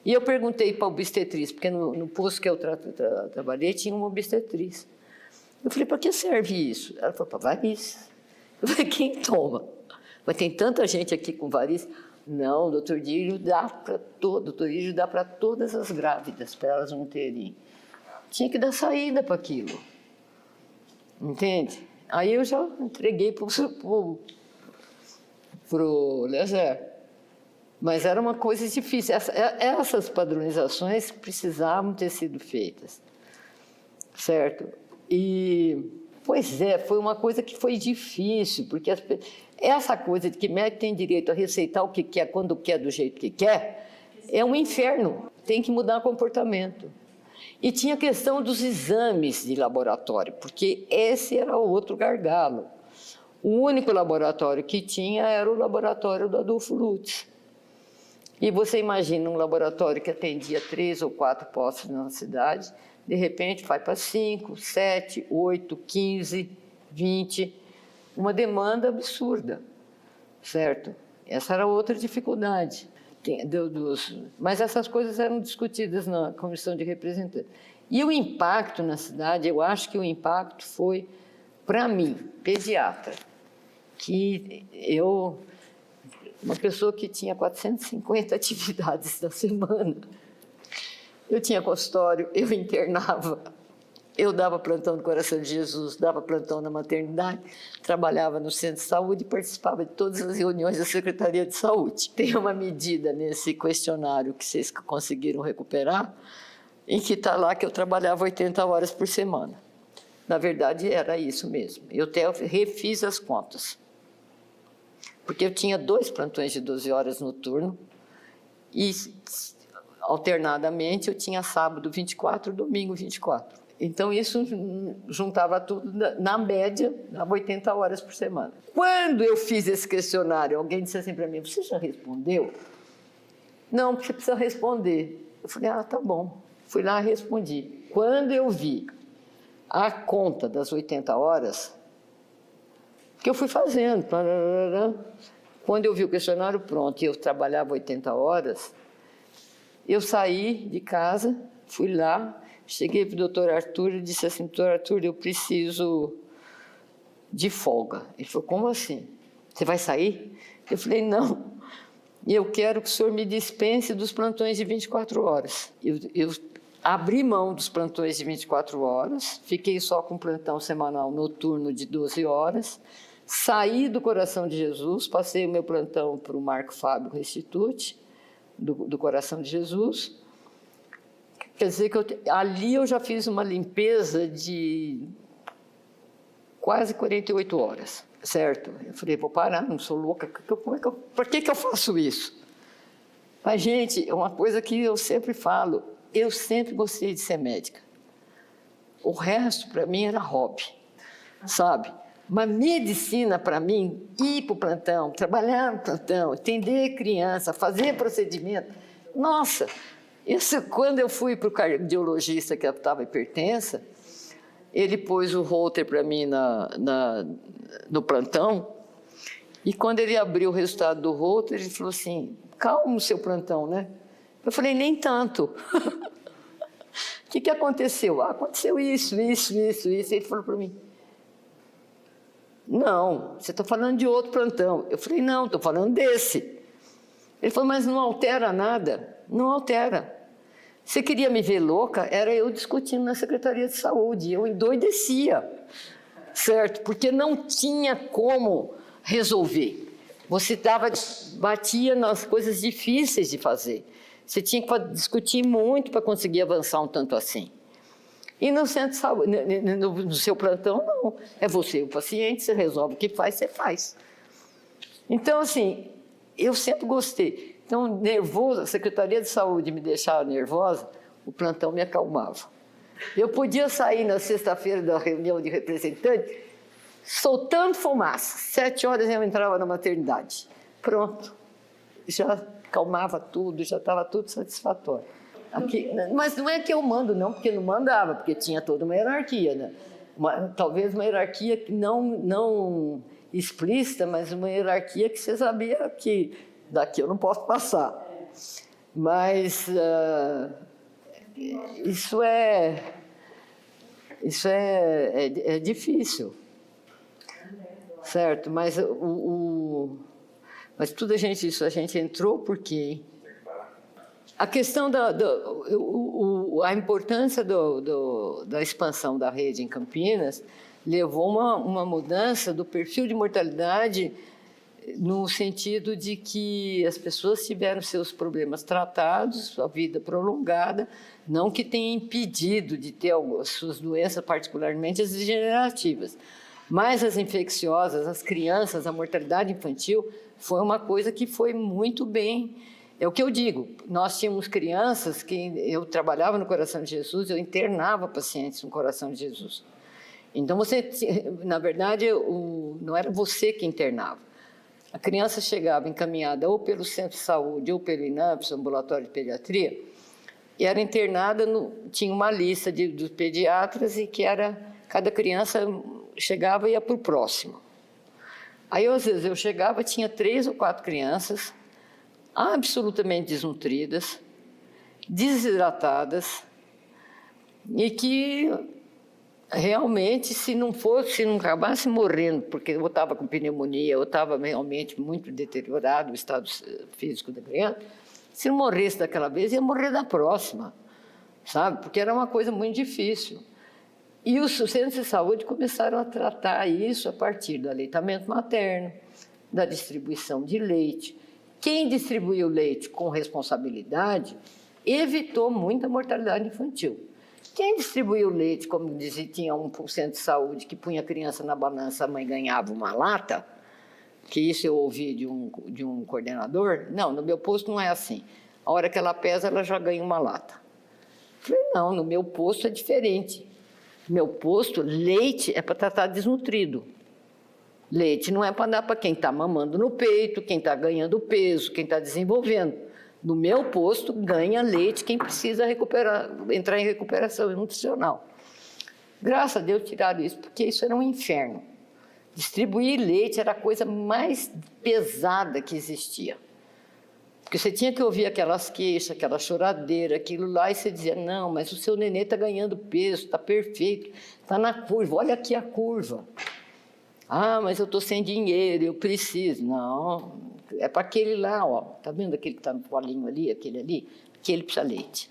E eu perguntei para a obstetriz, porque no posto que eu trabalhei tinha uma obstetriz. Eu falei, para que serve isso? Ela falou, para varizes. Eu falei, quem toma? Mas tem tanta gente aqui com varizes. Não, o doutor Dílio dá para todas as grávidas, para elas não terem. Tinha que dar saída para aquilo. Entende? Aí eu já entreguei para o Lezer. Mas era uma coisa difícil. Essas padronizações precisavam ter sido feitas. Certo? E, pois é, foi uma coisa que foi difícil, porque essa coisa de que médico tem direito a receitar o que quer, quando quer, do jeito que quer, é um inferno. Tem que mudar o comportamento. E tinha a questão dos exames de laboratório, porque esse era o outro gargalo. O único laboratório que tinha era o laboratório do Adolfo Lutz. E você imagina um laboratório que atendia 3 ou 4 postos na cidade, de repente vai para 5, 7, 8, 15, 20, uma demanda absurda, certo? Essa era outra dificuldade. Mas essas coisas eram discutidas na comissão de representantes. E o impacto na cidade, eu acho que o impacto foi, para mim, pediatra, que uma pessoa que tinha 450 atividades na semana. Eu tinha consultório, eu internava, eu dava plantão no Coração de Jesus, dava plantão na maternidade, trabalhava no centro de saúde e participava de todas as reuniões da Secretaria de Saúde. Tem uma medida nesse questionário que vocês conseguiram recuperar, em que está lá que eu trabalhava 80 horas por semana. Na verdade, era isso mesmo. Eu até refiz as contas. Porque eu tinha 2 plantões de 12 horas no turno e, alternadamente, eu tinha sábado 24, domingo 24. Então, isso juntava tudo, na média, a 80 horas por semana. Quando eu fiz esse questionário, alguém disse assim para mim, você já respondeu? Não, você precisa responder. Eu falei, tá bom. Fui lá e respondi. Quando eu vi a conta das 80 horas, que eu fui fazendo, quando eu vi o questionário pronto e eu trabalhava 80 horas, eu saí de casa, fui lá, cheguei para o doutor Arthur e disse assim, doutor Arthur, eu preciso de folga. Ele falou, como assim? Você vai sair? Eu falei, não, eu quero que o senhor me dispense dos plantões de 24 horas. Eu abri mão dos plantões de 24 horas, fiquei só com plantão semanal noturno de 12 horas, saí do Coração de Jesus, passei o meu plantão para o Marco Fábio Restituti, do Coração de Jesus. Quer dizer que ali eu já fiz uma limpeza de quase 48 horas, certo? Eu falei, vou parar, não sou louca, por que eu faço isso? Mas, gente, é uma coisa que eu sempre falo, eu sempre gostei de ser médica. O resto, para mim, era hobby, sabe? Mas medicina, para mim, ir para o plantão, trabalhar no plantão, atender criança, fazer procedimento, nossa, isso quando eu fui para o cardiologista que estava hipertensa, ele pôs o holter para mim no plantão, e quando ele abriu o resultado do holter, ele falou assim, calma o seu plantão, né? Eu falei, nem tanto. O que aconteceu? Aconteceu isso. Ele falou para mim, não, você está falando de outro plantão. Eu falei, não, estou falando desse. Ele falou, mas não altera nada. Não altera. Você queria me ver louca? Era eu discutindo na Secretaria de Saúde. Eu endoidecia, certo? Porque não tinha como resolver. Você batia nas coisas difíceis de fazer. Você tinha que discutir muito para conseguir avançar um tanto assim. E no centro de saúde, no seu plantão, não. É você o paciente, você resolve o que faz, você faz. Então, assim, eu sempre gostei. Então, nervoso, a Secretaria de Saúde me deixava nervosa, o plantão me acalmava. Eu podia sair na sexta-feira da reunião de representantes, soltando fumaça. 7 horas eu entrava na maternidade. Pronto. Já acalmava tudo, já estava tudo satisfatório. Aqui, mas não é que eu mando, não, porque não mandava, porque tinha toda uma hierarquia, né? Talvez uma hierarquia não explícita, mas uma hierarquia que você sabia que daqui eu não posso passar. Mas isso é difícil, certo? Mas mas tudo a gente entrou porque a questão a importância da expansão da rede em Campinas levou uma mudança do perfil de mortalidade no sentido de que as pessoas tiveram seus problemas tratados, sua vida prolongada, não que tenha impedido de ter suas doenças, particularmente as degenerativas, mas as infecciosas, as crianças, a mortalidade infantil foi uma coisa que foi muito bem. É o que eu digo, nós tínhamos crianças que eu trabalhava no Coração de Jesus, eu internava pacientes no Coração de Jesus. Então, na verdade, não era você que internava. A criança chegava encaminhada ou pelo centro de saúde ou pelo INAPS, ambulatório de pediatria, e era internada, tinha uma lista dos pediatras e que cada criança chegava e ia para o próximo. Aí, às vezes, eu chegava, tinha 3 ou 4 crianças absolutamente desnutridas, desidratadas, e que realmente, se não acabasse morrendo, porque eu estava com pneumonia, eu estava realmente muito deteriorado, o estado físico da criança, se não morresse daquela vez, ia morrer da próxima, sabe? Porque era uma coisa muito difícil. E os centros de saúde começaram a tratar isso a partir do aleitamento materno, da distribuição de leite. Quem distribuiu leite com responsabilidade evitou muita mortalidade infantil. Quem distribuiu o leite, como dizia, tinha 1% de saúde, que punha a criança na balança, a mãe ganhava uma lata, que isso eu ouvi de um coordenador. Não, no meu posto não é assim. A hora que ela pesa, ela já ganha uma lata. Eu falei, não, no meu posto é diferente. No meu posto, leite é para tratar desnutrido. Leite não é para dar para quem está mamando no peito, quem está ganhando peso, quem está desenvolvendo. No meu posto, ganha leite quem precisa entrar em recuperação nutricional. Graças a Deus tiraram isso, porque isso era um inferno. Distribuir leite era a coisa mais pesada que existia. Porque você tinha que ouvir aquelas queixas, aquela choradeira, aquilo lá, e você dizia, não, mas o seu nenê está ganhando peso, está perfeito, está na curva, olha aqui a curva. Ah, mas eu estou sem dinheiro, eu preciso. Não, é para aquele lá, ó. Está vendo aquele que está no polinho ali, aquele ali? Aquele precisa leite.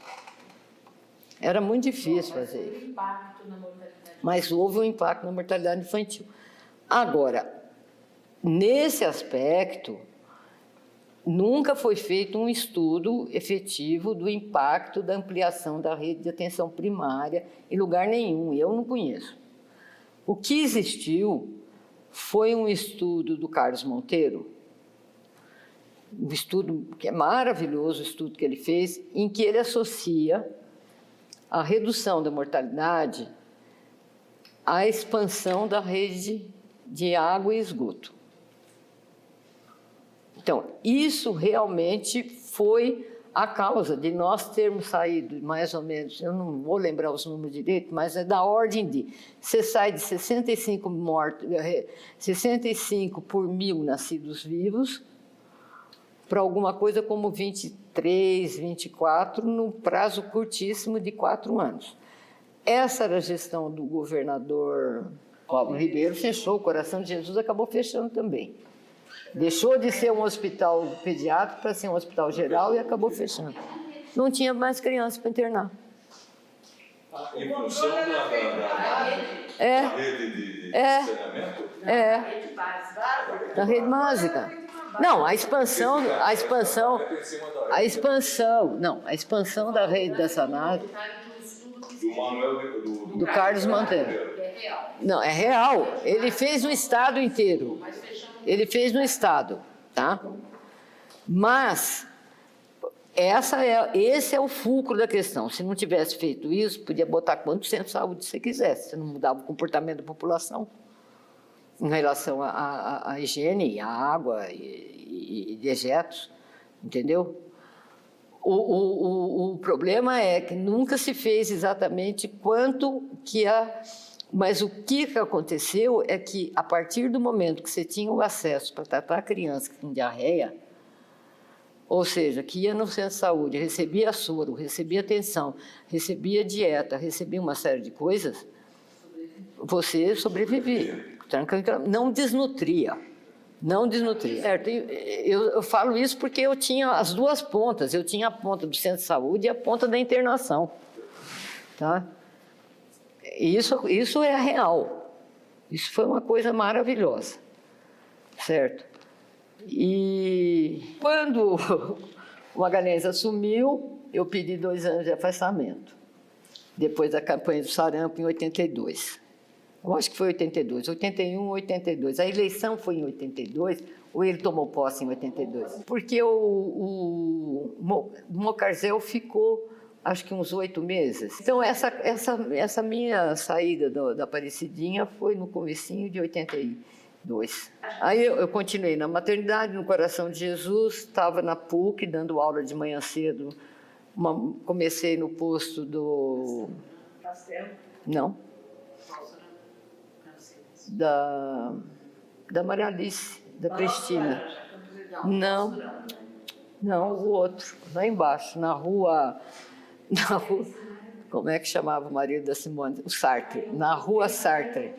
Era muito difícil fazer isso. Impacto na mortalidade. Mas houve um impacto na mortalidade infantil. Agora, nesse aspecto, nunca foi feito um estudo efetivo do impacto da ampliação da rede de atenção primária em lugar nenhum, eu não conheço. O que existiu foi um estudo do Carlos Monteiro, um estudo que é maravilhoso, o estudo que ele fez, em que ele associa a redução da mortalidade à expansão da rede de água e esgoto. Então, isso realmente foi a causa de nós termos saído, mais ou menos, eu não vou lembrar os números direito, mas é da ordem de, você sai de 65 mortos, 65 por 1.000 nascidos vivos, para alguma coisa como 23, 24, num prazo curtíssimo de 4 anos. Essa era a gestão do governador Pablo Ribeiro, fechou, o Coração de Jesus acabou fechando também. Deixou de ser um hospital pediátrico para ser um hospital geral e acabou fechando. Não tinha mais criança para internar. Em função da rede de saneamento? Da rede básica. Não, a expansão da rede da Sanad, do Carlos Monteiro. Não, é real. Ele fez no estado inteiro. Ele fez no estado, tá? Mas esse é o fulcro da questão. Se não tivesse feito isso, podia botar quanto centro de saúde você quisesse. Você não mudava o comportamento da população em relação à higiene, à água e dejetos, entendeu? O problema é que nunca se fez exatamente quanto que Mas o que aconteceu é que, a partir do momento que você tinha o acesso para tratar a criança com diarreia, ou seja, que ia no centro de saúde, recebia soro, recebia atenção, recebia dieta, recebia uma série de coisas, você sobrevivia. Não desnutria. Não desnutria. Certo? Eu falo isso porque eu tinha as duas pontas. Eu tinha a ponta do centro de saúde e a ponta da internação. Tá? Isso é real. Isso foi uma coisa maravilhosa, certo? E quando o Magalhães assumiu, eu pedi 2 anos de afastamento, depois da campanha do sarampo em 82. Eu acho que foi 82, 81, 82. A eleição foi em 82, ou ele tomou posse em 82? Porque o Mocarzel ficou, acho que uns 8 meses. Então, essa minha saída da Aparecidinha foi no comecinho de 82. Aí eu continuei na maternidade, no Coração de Jesus, estava na PUC, dando aula de manhã cedo. Comecei no posto do... Não. Da Maria Alice, da Cristina. Não, o outro, lá embaixo, na rua, como é que chamava o marido da Simone? O Sartre, na rua Sartre.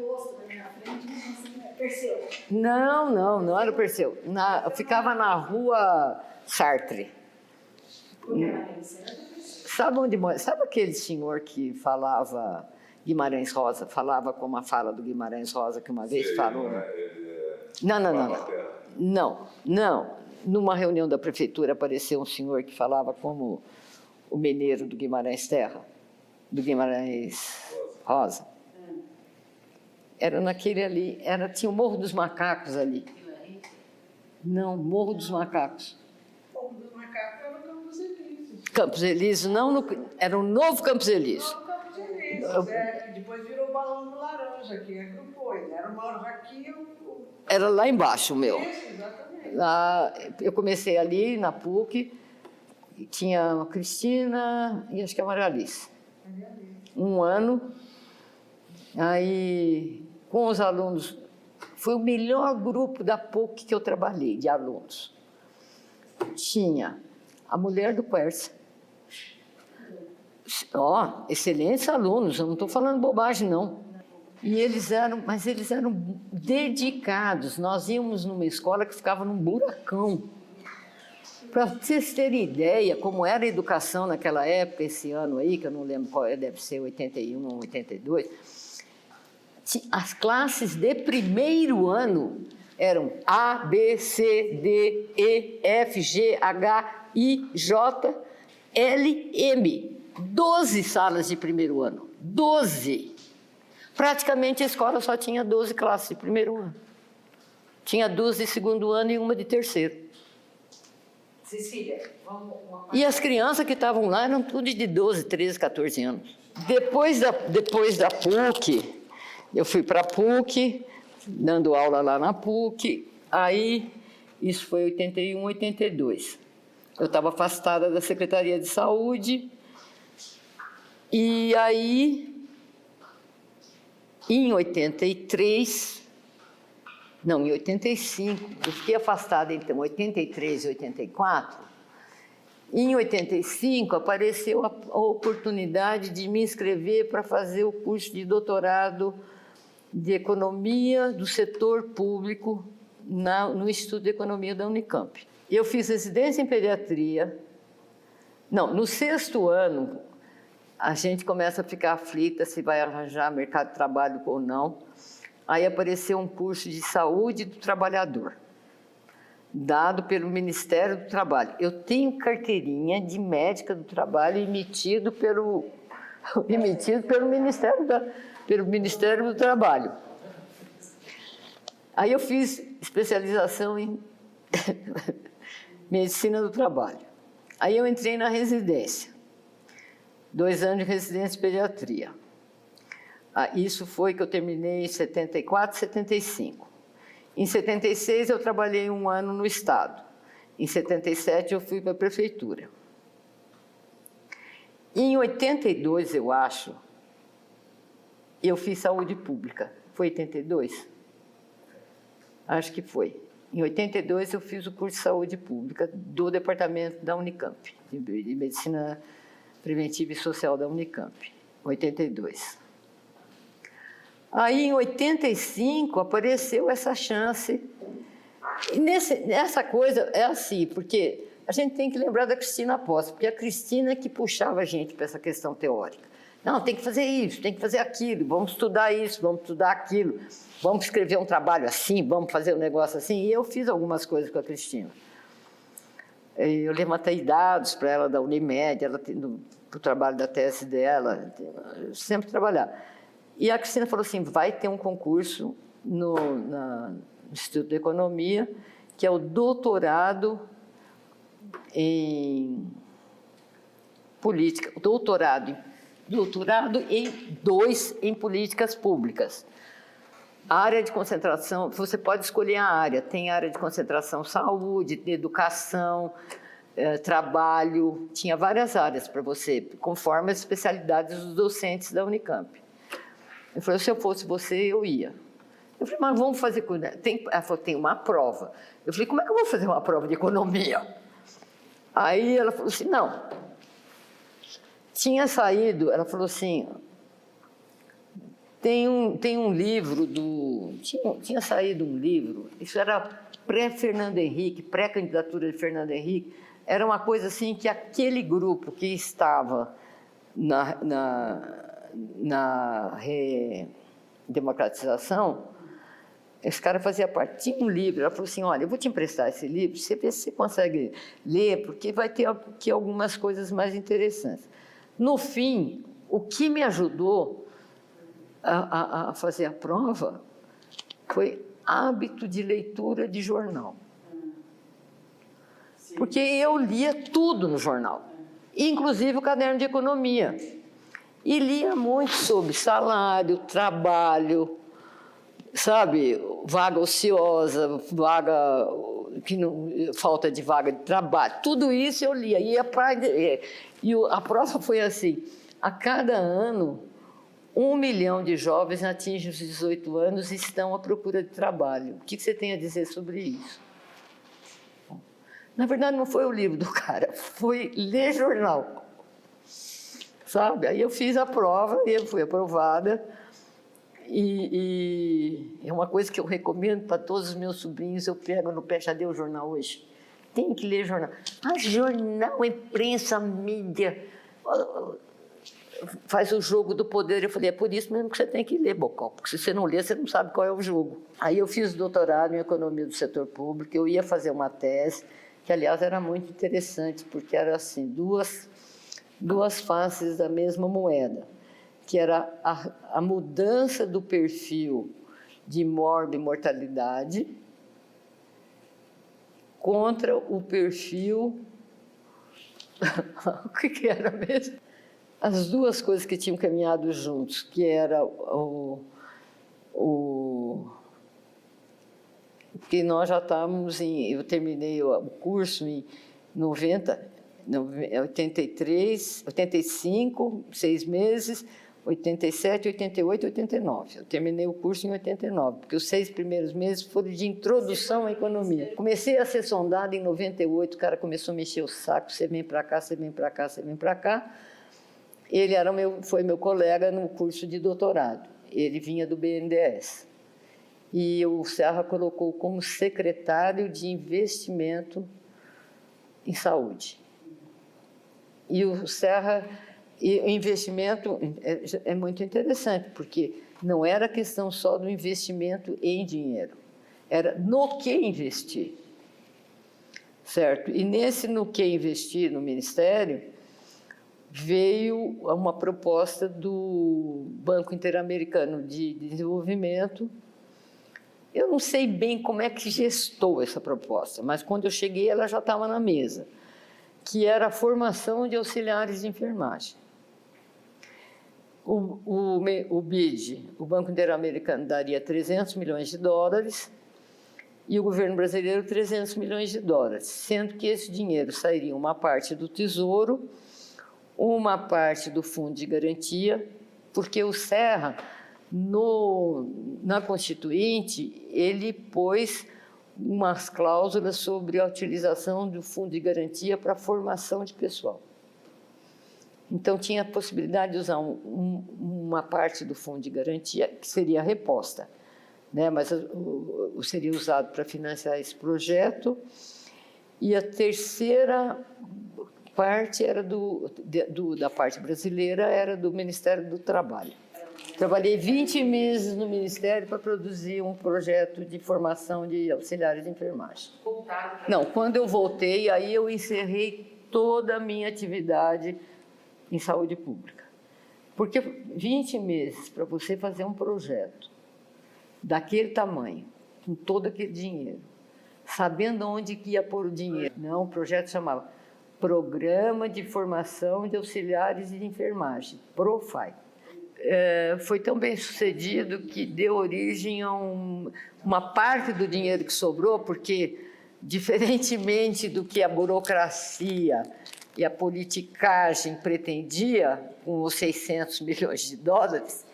Não era o Perseu. Ficava na rua Sartre. Sabe aquele senhor que falava Guimarães Rosa, falava como a fala do Guimarães Rosa, que uma vez falou? Não. Numa reunião da prefeitura apareceu um senhor que falava como o Meneiro do Guimarães Terra. do Guimarães Rosa. Era naquele ali, tinha o Morro dos Macacos ali. Não, Morro dos Macacos. Morro dos Macacos era o Campos Elíseos. Campos Elíseos, não, era o novo Campos Elíseos. Não, o Campos Elíseos, que depois virou o Balão do Laranja, que agrupou. Ele era o maior aqui. Era lá embaixo o meu. Isso, exatamente. Lá, eu comecei ali na PUC, tinha a Cristina e acho que a Maria Alice. Um ano, aí com os alunos, foi o melhor grupo da PUC que eu trabalhei, de alunos. Tinha a mulher do Quercia. Excelentes alunos, eu não estou falando bobagem, não. E eles eram dedicados. Nós íamos numa escola que ficava num buracão. Para vocês terem ideia como era a educação naquela época, esse ano aí, que eu não lembro qual é, deve ser 81 ou 82, as classes de primeiro ano eram A, B, C, D, E, F, G, H, I, J, L, M. 12 salas de primeiro ano. 12. Praticamente a escola só tinha 12 classes de primeiro ano. Tinha 2 de segundo ano e uma de terceiro. Cecília, vamos... E as crianças que estavam lá eram tudo de 12, 13, 14 anos. Depois da PUC, eu fui para a PUC, dando aula lá na PUC, aí isso foi 81, 82. Eu estava afastada da Secretaria de Saúde, e aí, em 85, eu fiquei afastada, então, 83 e 84. Em 85, apareceu a oportunidade de me inscrever para fazer o curso de doutorado de Economia do Setor Público no Instituto de Economia da Unicamp. Eu fiz residência em pediatria. Não, no 6º ano, a gente começa a ficar aflita se vai arranjar mercado de trabalho ou não. Aí apareceu um curso de saúde do trabalhador, dado pelo Ministério do Trabalho. Eu tenho carteirinha de médica do trabalho emitido pelo Ministério do Trabalho. Aí eu fiz especialização em medicina do trabalho. Aí eu entrei na residência. 2 anos de residência de pediatria. Isso foi que eu terminei em 74, 75. Em 76, eu trabalhei 1 ano no Estado. Em 77, eu fui para a prefeitura. Em 82, eu acho, eu fiz saúde pública. Foi 82? Acho que foi. Em 82, eu fiz o curso de saúde pública do departamento da Unicamp, de medicina preventiva e social da Unicamp. 82. Aí, em 85, apareceu essa chance. E nessa coisa é assim, porque a gente tem que lembrar da Cristina Apóstolo, porque a Cristina é que puxava a gente para essa questão teórica. Não, tem que fazer isso, tem que fazer aquilo, vamos estudar isso, vamos estudar aquilo, vamos escrever um trabalho assim, vamos fazer um negócio assim. E eu fiz algumas coisas com a Cristina. Eu levantei dados para ela da Unimed, ela para o trabalho da tese dela, eu sempre trabalhava. E a Cristina falou assim, vai ter um concurso no Instituto de Economia, que é o doutorado em política, doutorado em 2 em políticas públicas. A área de concentração, você pode escolher a área, tem área de concentração saúde, educação, trabalho, tinha várias áreas para você, conforme as especialidades dos docentes da Unicamp. Eu falei, se eu fosse você, eu ia. Eu falei, mas vamos fazer... Ela falou, tem uma prova. Eu falei, como é que eu vou fazer uma prova de economia? Aí ela falou assim, não. Tinha saído, ela falou assim, tem um livro tinha saído um livro, isso era pré-Fernando Henrique, pré-candidatura de Fernando Henrique, era uma coisa assim que aquele grupo que estava na redemocratização, esse cara fazia parte. Tinha um livro, ela falou assim, olha, eu vou te emprestar esse livro, você vê se você consegue ler, porque vai ter aqui algumas coisas mais interessantes. No fim, O que me ajudou a fazer a prova foi hábito de leitura de jornal. Porque eu lia tudo no jornal, inclusive o caderno de economia. E lia muito sobre salário, trabalho, sabe, vaga ociosa, falta de vaga de trabalho. Tudo isso eu lia. E a prova foi assim, a cada ano, 1 milhão de jovens atingem os 18 anos e estão à procura de trabalho. O que você tem a dizer sobre isso? Na verdade, não foi o livro do cara, foi ler jornal, sabe? Aí eu fiz a prova e eu fui aprovada. E é uma coisa que eu recomendo para todos os meus sobrinhos, eu pego no pé, já dei o jornal hoje. Tem que ler jornal. Jornal, imprensa, mídia, faz o jogo do poder. Eu falei, é por isso mesmo que você tem que ler, Bocó, porque se você não ler, você não sabe qual é o jogo. Aí eu fiz doutorado em economia do setor público, eu ia fazer uma tese, que aliás era muito interessante, porque era assim, duas faces da mesma moeda, que era a mudança do perfil de mortalidade contra o perfil... o que era mesmo? As duas coisas que tinham caminhado juntos, que era que nós já estávamos eu terminei o curso em 83, 85, 6 meses, 87, 88, 89. Eu terminei o curso em 89, porque os 6 primeiros meses foram de introdução à economia. Comecei a ser sondada em 98, o cara começou a mexer o saco, você vem para cá, você vem para cá, você vem para cá. Ele foi meu colega no curso de doutorado, ele vinha do BNDES. E o Serra colocou como secretário de investimento em saúde. E o Serra, o investimento é muito interessante, porque não era questão só do investimento em dinheiro, era no que investir, certo? E no que investir no Ministério, veio uma proposta do Banco Interamericano de Desenvolvimento. Eu não sei bem como é que gestou essa proposta, mas quando eu cheguei ela já estava na mesa, que era a formação de auxiliares de enfermagem. O BID, o Banco Interamericano, daria 300 milhões de dólares e o governo brasileiro 300 milhões de dólares, sendo que esse dinheiro sairia uma parte do Tesouro, uma parte do Fundo de Garantia, porque o Serra, na Constituinte, ele pôs umas cláusulas sobre a utilização do Fundo de Garantia para a formação de pessoal. Então, tinha a possibilidade de usar uma parte do Fundo de Garantia, que seria reposta, né? Mas seria usado para financiar esse projeto, e a terceira parte era da parte brasileira, era do Ministério do Trabalho. Trabalhei 20 meses no Ministério para produzir um projeto de formação de auxiliares de enfermagem. Não, quando eu voltei, aí eu encerrei toda a minha atividade em saúde pública. Porque 20 meses para você fazer um projeto daquele tamanho, com todo aquele dinheiro, sabendo onde que ia pôr o dinheiro. Não, o projeto chamava Programa de Formação de Auxiliares de Enfermagem, PROFAI. Foi tão bem sucedido que deu origem a uma parte do dinheiro que sobrou, porque, diferentemente do que a burocracia e a politicagem pretendia, com os 600 milhões de dólares,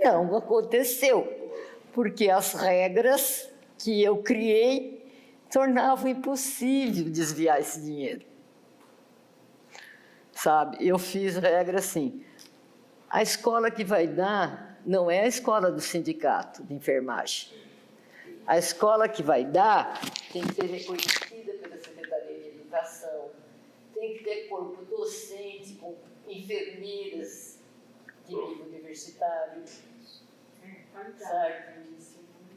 não aconteceu, porque as regras que eu criei tornavam impossível desviar esse dinheiro. Sabe, eu fiz regra assim, a escola que vai dar não é a escola do sindicato de enfermagem. A escola que vai dar tem que ser reconhecida pela Secretaria de Educação, tem que ter corpo docente com enfermeiras de nível universitário, sabe?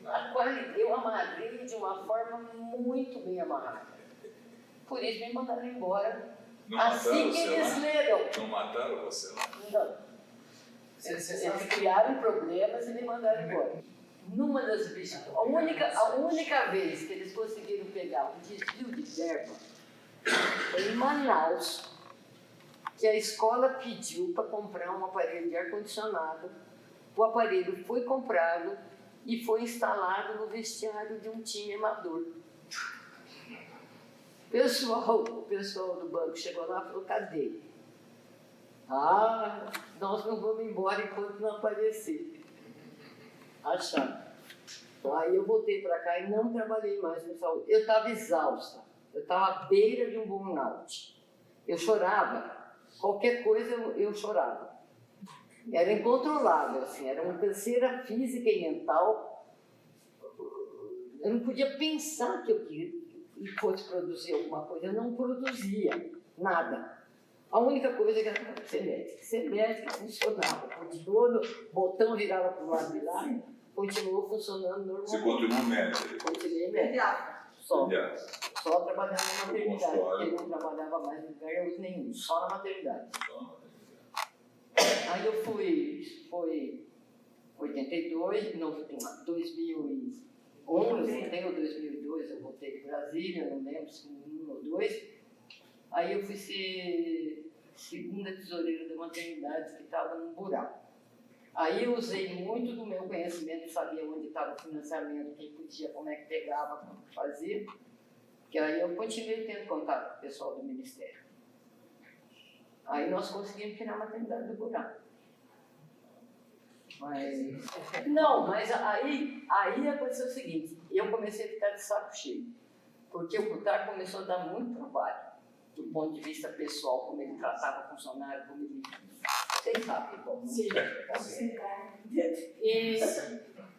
A qual eu amarrei de uma forma muito bem amarrada. Por isso me mandaram embora. Não assim que eles leram. Não mataram você, não? Não. Eles criaram problemas e me mandaram embora. Numa das visitas, a única vez que eles conseguiram pegar um desvio de verba foi em Manaus, que a escola pediu para comprar um aparelho de ar-condicionado. O aparelho foi comprado e foi instalado no vestiário de um time amador. O pessoal do banco chegou lá e falou, cadê? Ah, nós não vamos embora enquanto não aparecer. Acharam. Aí eu voltei para cá e não trabalhei mais no saúde. Eu estava exausta, eu estava à beira de um burnout. Eu chorava, qualquer coisa eu chorava. Era incontrolável, assim, era uma canseira física e mental. Eu não podia pensar que eu fosse produzir alguma coisa, eu não produzia nada. A única coisa que era ser médica funcionava. Continuou, o botão virava para o lado de lá, continuou funcionando normalmente. Você continuou médica? Continuei médica. Só trabalhando na maternidade, porque eu não trabalhava mais em lugar nenhum, só na maternidade. Aí eu foi 82, não, 2011, eu tenho 2002, eu voltei para Brasília, não lembro se 1 ou 2. Aí eu fui ser segunda tesoureira da maternidade que estava num buraco. Aí eu usei muito do meu conhecimento, sabia onde estava o financiamento, quem podia, como é que pegava, como fazia. Que aí eu continuei tendo contato com o pessoal do Ministério. Aí nós conseguimos tirar a maternidade do buraco. Mas aí aconteceu o seguinte, eu comecei a ficar de saco cheio. Porque o Butar começou a dar muito trabalho, do ponto de vista pessoal, como ele tratava o funcionário, como ele... Vocês sabem como. Sim.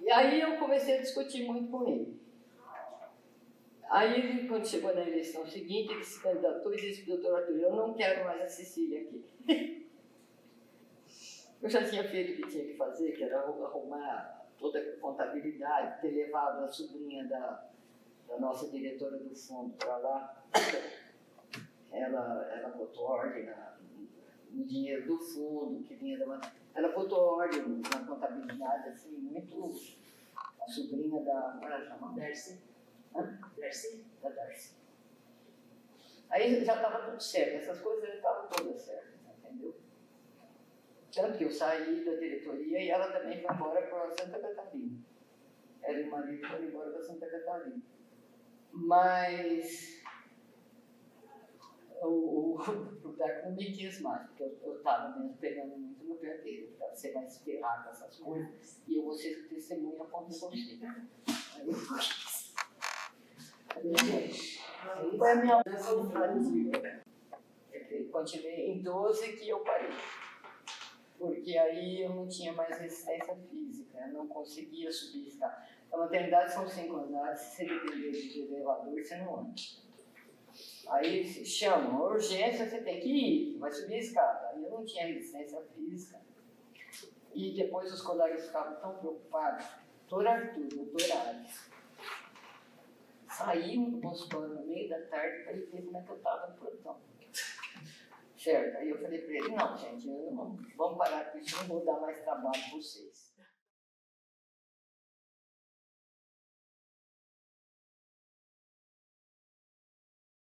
E aí eu comecei a discutir muito com ele. Aí, quando chegou na eleição seguinte, ele se candidatou e disse para o doutor Arthur, eu não quero mais a Cecília aqui. Eu já tinha feito o que tinha que fazer, que era arrumar toda a contabilidade, ter levado a sobrinha da nossa diretora do fundo para lá. Ela botou ordem no dinheiro do fundo, que vinha ela botou ordem na contabilidade, assim, muito... A sobrinha da... Como ela chama? Darcy. Darcy? Da Darcy. Aí já estava tudo certo, essas coisas já estavam todas certas, entendeu? Tanto que eu saí da diretoria e ela também foi embora para Santa Catarina. Ela e o marido foram embora para Santa Catarina. Mas o Butar não me quis mais, porque eu estava mesmo pegando muito no pé dele. Você vai se ferrar com essas coisas e eu vou ser testemunha contra você. Aí eu quis. Foi a minha vontade. Continuei em 12 que eu parei. Porque aí eu não tinha mais resistência física, eu não conseguia subir escada. A maternidade são 5 andares, se você depender de elevador, você não anda. Aí se chama, urgência, você tem que ir, vai subir a escada. Aí eu não tinha resistência física. E depois os colegas ficavam tão preocupados. Doutor Arthur, doutor Ares, saímos do consultório no meio da tarde para ele ver como é que eu estava no plantão. Certo? Aí eu falei para ele, não, gente, vamos parar com isso, não vou dar mais trabalho para vocês.